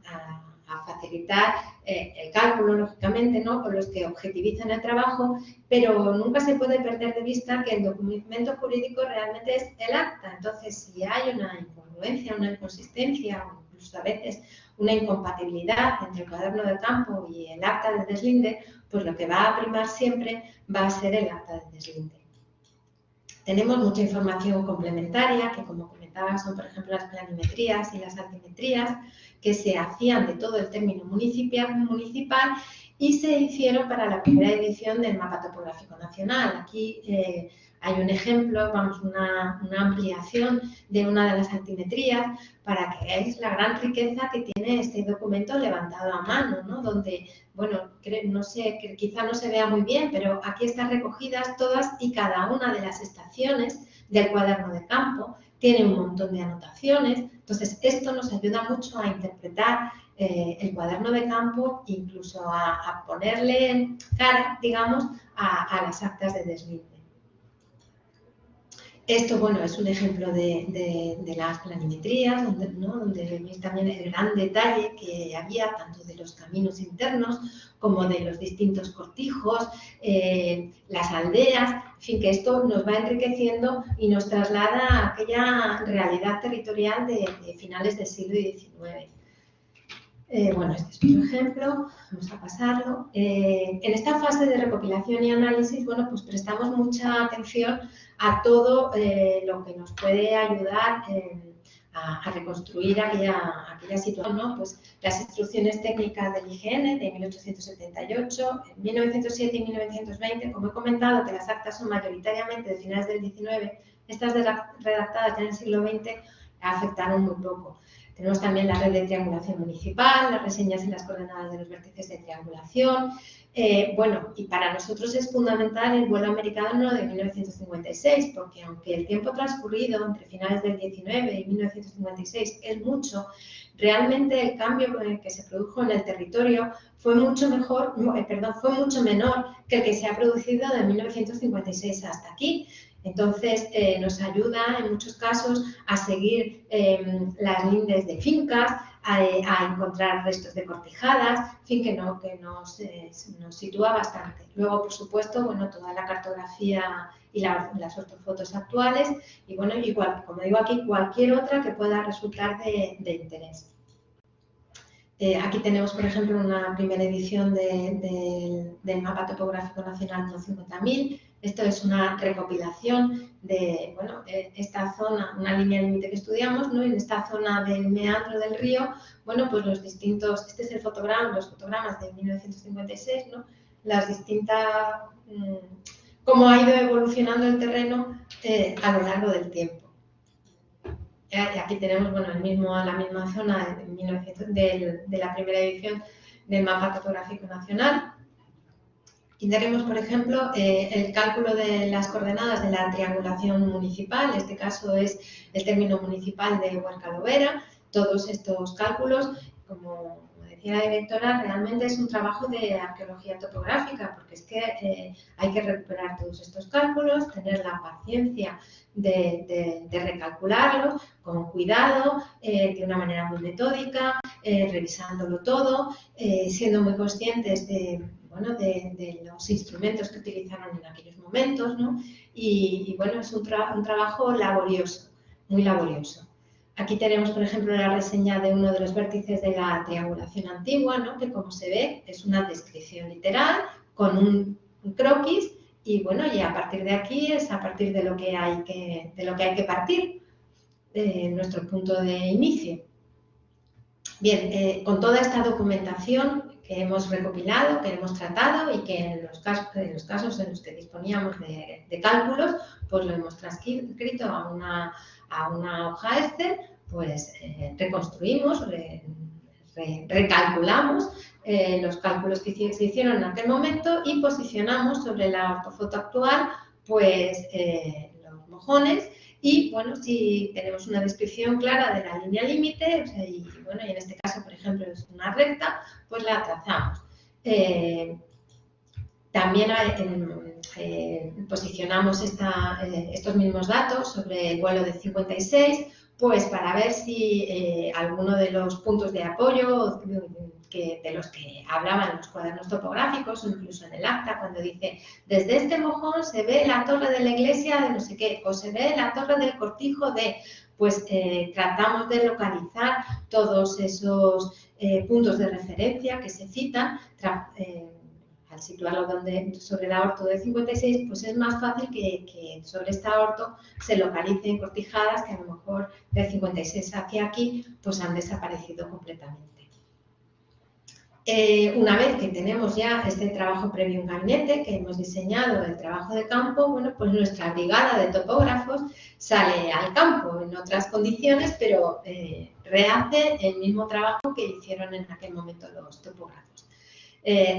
D: facilitar el cálculo, lógicamente, ¿no? Con los que objetivizan el trabajo, pero nunca se puede perder de vista que el documento jurídico realmente es el acta. Entonces, si hay una incongruencia, una inconsistencia, o incluso a veces una incompatibilidad entre el cuaderno de campo y el acta de deslinde, pues lo que va a primar siempre va a ser el acta de deslinde. Tenemos mucha información complementaria, que como comentaba son, por ejemplo, las planimetrías y las altimetrías, que se hacían de todo el término municipal y se hicieron para la primera edición del Mapa Topográfico Nacional. Aquí hay un ejemplo, vamos, una ampliación de una de las altimetrías para que veáis la gran riqueza que tiene este documento levantado a mano, ¿no? Donde, bueno, no sé, quizá no se vea muy bien, pero aquí están recogidas todas y cada una de las estaciones del cuaderno de campo, tiene un montón de anotaciones. Entonces, esto nos ayuda mucho a interpretar el cuaderno de campo, incluso a ponerle cara, digamos, a las actas de deslinde. Esto, bueno, es un ejemplo de las planimetrías, donde veis también el gran detalle que había tanto de los caminos internos como de los distintos cortijos, las aldeas, en fin, que esto nos va enriqueciendo y nos traslada a aquella realidad territorial de finales del siglo XIX. Bueno, este es otro ejemplo, vamos a pasarlo. En esta fase de recopilación y análisis, bueno, pues prestamos mucha atención a todo lo que nos puede ayudar a reconstruir aquella situación, ¿no? Pues las instrucciones técnicas del IGN de 1878, en 1907 y 1920, como he comentado que las actas son mayoritariamente de finales del XIX, estas redactadas en el siglo XX afectaron muy poco. Tenemos también la red de triangulación municipal, las reseñas y las coordenadas de los vértices de triangulación. Bueno, y para nosotros es fundamental el vuelo americano de 1956, porque aunque el tiempo transcurrido entre finales del 19 y 1956 es mucho, realmente el cambio que se produjo en el territorio fue mucho menor que el que se ha producido de 1956 hasta aquí. Entonces, nos ayuda en muchos casos a seguir las lindes de fincas, a encontrar restos de cortijadas, en fin, que nos sitúa bastante. Luego, por supuesto, bueno, toda la cartografía y las ortofotos actuales y, bueno, igual, como digo aquí, cualquier otra que pueda resultar de interés. Aquí tenemos, por ejemplo, una primera edición del Mapa Topográfico Nacional 50.000. Esto es una recopilación de, bueno, esta zona, una línea límite que estudiamos, ¿no? En esta zona del meandro del río, bueno, pues los distintos, este es el fotograma, los fotogramas de 1956, ¿no? Las distintas, cómo ha ido evolucionando el terreno a lo largo del tiempo. Y aquí tenemos, bueno, la misma zona de la primera edición del Mapa Topográfico Nacional. Y daremos, por ejemplo, el cálculo de las coordenadas de la triangulación municipal. En este caso es el término municipal de Huerca-Lovera. Todos estos cálculos, como decía la directora, realmente es un trabajo de arqueología topográfica, porque es que hay que recuperar todos estos cálculos, tener la paciencia de recalcularlos con cuidado, de una manera muy metódica, revisándolo todo, siendo muy conscientes de los instrumentos que utilizaron en aquellos momentos, ¿no? Y bueno, es un trabajo laborioso, muy laborioso. Aquí tenemos, por ejemplo, la reseña de uno de los vértices de la triangulación antigua, ¿no? Que como se ve es una descripción literal con un croquis y bueno, y a partir de aquí es a partir de lo que hay que partir, nuestro punto de inicio. Bien, con toda esta documentación que hemos recopilado, que hemos tratado y que en los casos en los que disponíamos de cálculos, pues lo hemos transcrito a una hoja Excel, pues reconstruimos, recalculamos los cálculos que se hicieron en aquel momento y posicionamos sobre la ortofoto actual pues los mojones. Y bueno, si tenemos una descripción clara de la línea límite, o sea, y en este caso, por ejemplo, es una recta, pues la trazamos. También posicionamos estos mismos datos sobre el vuelo de 56, pues para ver si alguno de los puntos de apoyo de los que hablaban en los cuadernos topográficos o incluso en el acta, cuando dice desde este mojón se ve la torre de la iglesia de no sé qué, o se ve la torre del cortijo de, pues tratamos de localizar todos esos puntos de referencia que se citan. Al situarlo sobre la orto de 56, pues es más fácil que sobre esta orto se localicen cortijadas que a lo mejor de 56 hacia aquí pues han desaparecido completamente. Una vez que tenemos ya este trabajo previo en gabinete, que hemos diseñado el trabajo de campo, bueno, pues nuestra brigada de topógrafos sale al campo en otras condiciones, pero rehace el mismo trabajo que hicieron en aquel momento los topógrafos.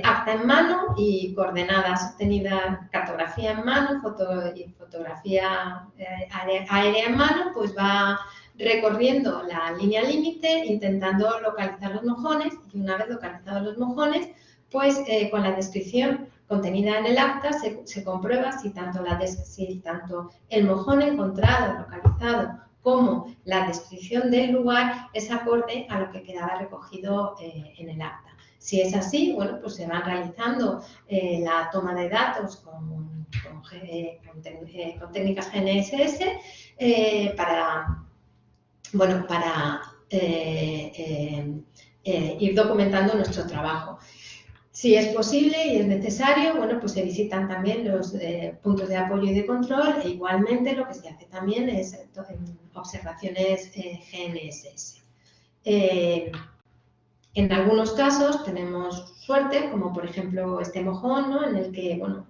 D: Acta en mano y coordenadas obtenidas, cartografía en mano y fotografía aérea en mano, pues va recorriendo la línea límite intentando localizar los mojones y una vez localizados los mojones, pues con la descripción contenida en el acta se comprueba si tanto el mojón encontrado, localizado, como la descripción del lugar es acorde a lo que quedaba recogido en el acta. Si es así, bueno, pues se van realizando la toma de datos con técnicas GNSS para ir documentando nuestro trabajo. Si es posible y es necesario, bueno, pues se visitan también los puntos de apoyo y de control e igualmente lo que se hace también es observaciones GNSS. En algunos casos tenemos suerte, como por ejemplo este mojón, ¿no? En el que, bueno,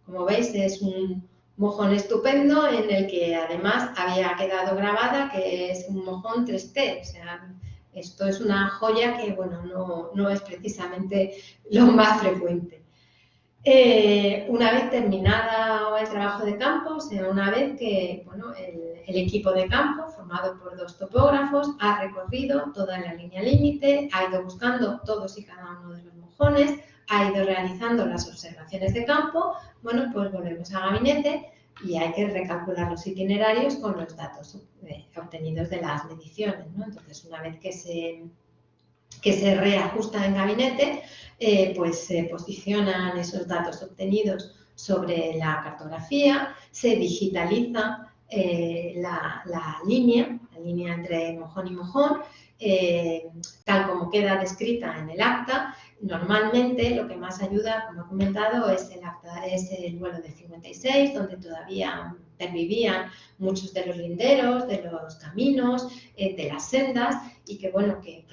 D: como veis es un mojón estupendo en el que además había quedado grabada que es un mojón 3T, o sea, esto es una joya que, bueno, no es precisamente lo más frecuente. Una vez terminada el trabajo de campo, o sea, una vez que, bueno, el equipo de campo, formado por 2 topógrafos, ha recorrido toda la línea límite, ha ido buscando todos y cada uno de los mojones, ha ido realizando las observaciones de campo, bueno, pues volvemos a gabinete y hay que recalcular los itinerarios con los datos obtenidos de las mediciones, ¿no? Entonces, una vez que se reajusta en gabinete, pues se posicionan esos datos obtenidos sobre la cartografía, se digitaliza la línea entre mojón y mojón, tal como queda descrita en el acta. Normalmente lo que más ayuda, como he comentado, es el vuelo de 56, donde todavía pervivían muchos de los linderos, de los caminos, de las sendas y que, bueno, que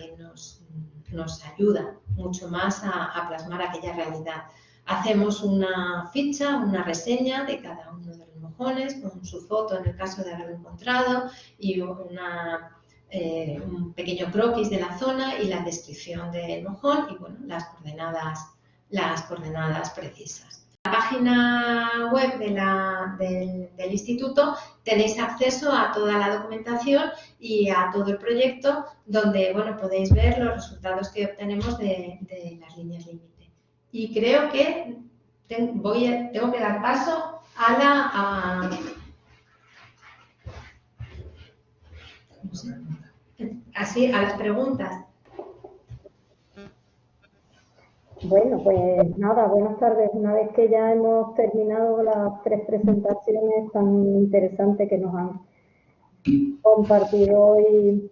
D: nos ayuda mucho más a plasmar aquella realidad. Hacemos una ficha, una reseña de cada uno de los mojones con su foto en el caso de haberlo encontrado y un pequeño croquis de la zona y la descripción del mojón y, bueno, las coordenadas precisas. En la página web del instituto tenéis acceso a toda la documentación y a todo el proyecto donde, bueno, podéis ver los resultados que obtenemos de las líneas límite. Y creo que tengo que dar paso a las preguntas.
E: Bueno, pues nada, buenas tardes. Una vez que ya hemos terminado las 3 presentaciones tan interesantes que nos han compartido hoy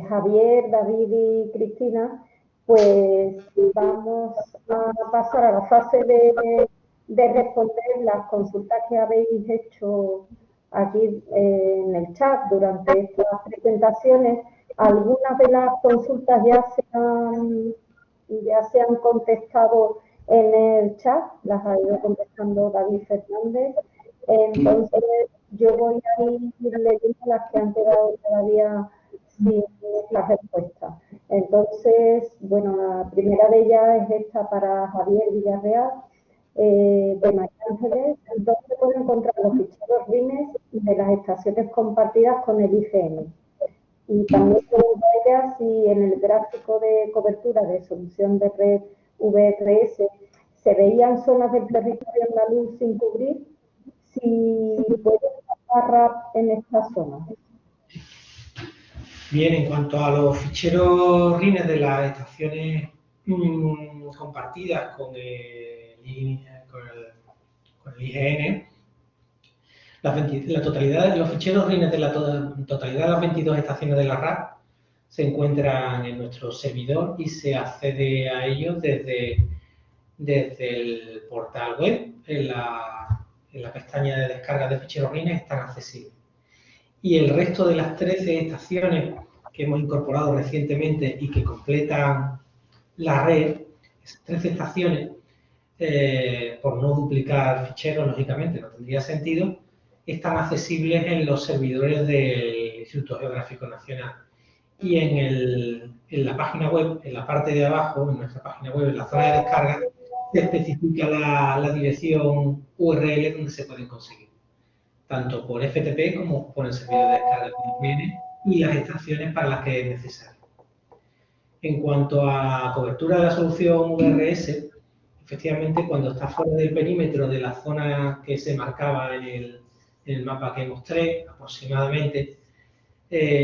E: Javier, David y Cristina, pues vamos a pasar a la fase de responder las consultas que habéis hecho aquí en el chat durante estas presentaciones. Algunas de las consultas ya se han contestado en el chat, las ha ido contestando David Fernández. Entonces, yo voy a ir leyendo las que han quedado todavía sin la respuesta. Entonces, bueno, la primera de ellas es esta para Javier Villarreal, de María Ángeles, donde puedo encontrar los ficheros RIMES de las estaciones compartidas con el IGN. Y también pregunta ella si en el gráfico de cobertura de solución de red VRS se veían zonas del territorio andaluz sin cubrir, si puede usar RAP en estas zonas.
B: Bien, en cuanto a los ficheros RINES de las estaciones compartidas con el IGN, la totalidad de los ficheros RINES de la totalidad de las 22 estaciones de la RAP se encuentran en nuestro servidor y se accede a ellos desde el portal web. En la pestaña de descarga de ficheros RINES están accesibles. Y el resto de las 13 estaciones que hemos incorporado recientemente y que completan la red, esas 13 estaciones, por no duplicar ficheros, lógicamente no tendría sentido, están accesibles en los servidores del Instituto Geográfico Nacional. Y en la página web, en la parte de abajo, en nuestra página web, en la zona de descarga, se especifica la dirección URL donde se pueden conseguir, tanto por FTP como por el servidor de descarga que viene y las estaciones para las que es necesario. En cuanto a cobertura de la solución VRS, efectivamente, cuando está fuera del perímetro de la zona que se marcaba en el mapa que mostré, aproximadamente,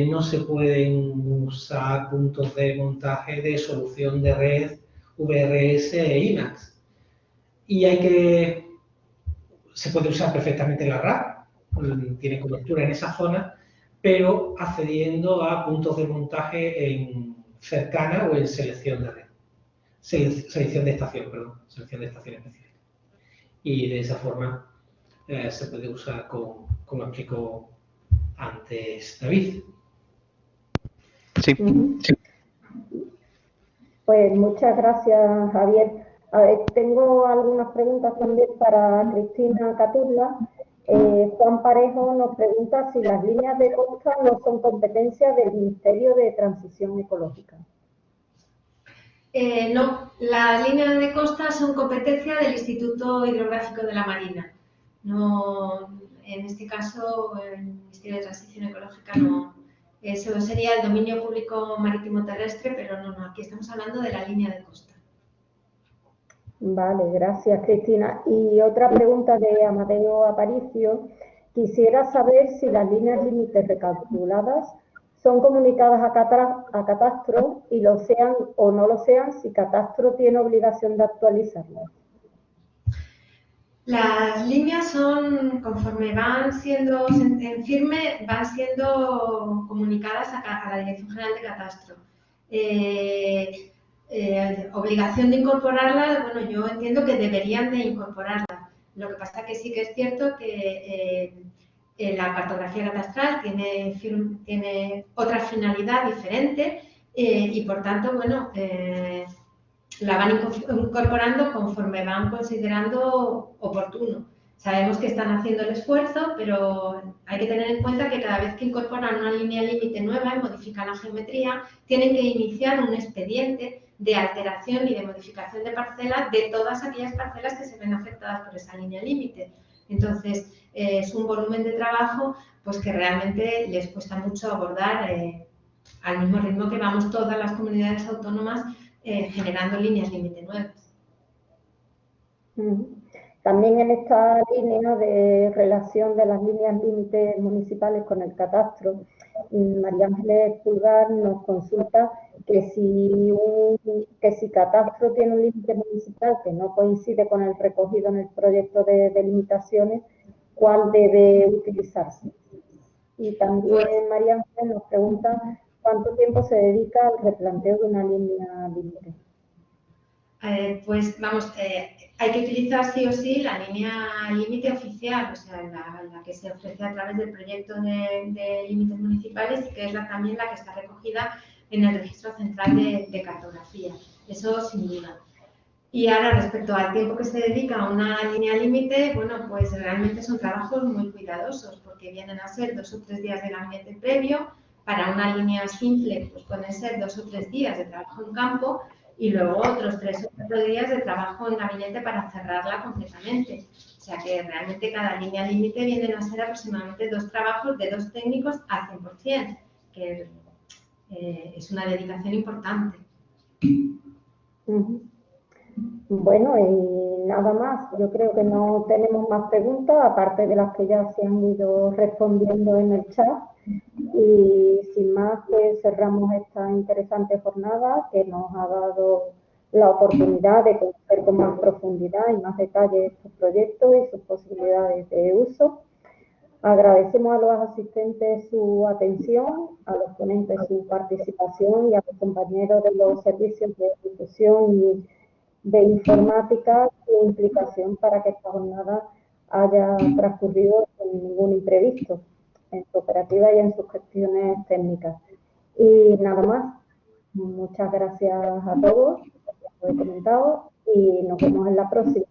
B: no se pueden usar puntos de montaje de solución de red VRS e IMAX. Y se puede usar perfectamente la RAP, tiene cobertura en esa zona, pero accediendo a puntos de montaje en cercana o en selección de red. Selección de estación, perdón, selección de estación específica. Y de esa forma se puede usar como explicó antes David.
C: Sí.
E: Pues muchas gracias, Javier. A ver, tengo algunas preguntas también para Cristina Caturla. Juan Parejo nos pregunta si las líneas de costa no son competencia del Ministerio de Transición Ecológica.
D: No, las líneas de costa son competencia del Instituto Hidrográfico de la Marina. No, en este caso, el Ministerio de Transición Ecológica no. Eso sería el dominio público marítimo terrestre, pero no, aquí estamos hablando de la línea de costa.
E: Vale, gracias, Cristina. Y otra pregunta de Amadeo Aparicio. Quisiera saber si las líneas límites recalculadas son comunicadas a Catastro y lo sean o no lo sean, si Catastro tiene obligación de actualizarlas.
D: Las líneas son, conforme van siendo en firme, van siendo comunicadas a la Dirección General de Catastro. Obligación de incorporarlas, bueno, yo entiendo que deberían de incorporarlas. Lo que pasa que sí que es cierto que la cartografía catastral tiene otra finalidad diferente y, por tanto, bueno, la van incorporando conforme van considerando oportuno. Sabemos que están haciendo el esfuerzo, pero hay que tener en cuenta que cada vez que incorporan una línea límite nueva y modifican la geometría, tienen que iniciar un expediente de alteración y de modificación de parcelas de todas aquellas parcelas que se ven afectadas por esa línea límite. Entonces, es un volumen de trabajo pues que realmente les cuesta mucho abordar al mismo ritmo que vamos todas las comunidades autónomas generando líneas límite nuevas.
E: También en esta línea de relación de las líneas límites municipales con el catastro, María Ángeles Pulgar nos consulta que si catastro tiene un límite municipal que no coincide con el recogido en el proyecto de delimitaciones, ¿cuál debe utilizarse? Y también María Ángeles nos pregunta ¿cuánto tiempo se dedica al replanteo de una línea límite?
D: Pues vamos, hay que utilizar sí o sí la línea límite oficial, o sea, la que se ofrece a través del proyecto de límites municipales y que es también la que está recogida en el registro central de cartografía. Eso sin duda. Y ahora, respecto al tiempo que se dedica a una línea límite, bueno, pues realmente son trabajos muy cuidadosos porque vienen a ser 2 o 3 días de gabinete previo. Para una línea simple, pues pueden ser 2 o 3 días de trabajo en campo y luego otros 3 o 4 días de trabajo en gabinete para cerrarla completamente. O sea que realmente cada línea límite vienen a ser aproximadamente 2 trabajos de 2 técnicos al 100%, que es una dedicación importante.
E: Bueno, y nada más. Yo creo que no tenemos más preguntas, aparte de las que ya se han ido respondiendo en el chat. Y sin más, pues cerramos esta interesante jornada que nos ha dado la oportunidad de conocer con más profundidad y más detalle estos proyectos y sus posibilidades de uso. Agradecemos a los asistentes su atención, a los ponentes su participación y a los compañeros de los servicios de difusión y de informática su implicación para que esta jornada haya transcurrido sin ningún imprevisto en su operativa y en sus gestiones técnicas. Y nada más, muchas gracias a todos, como he comentado, y nos vemos en la próxima.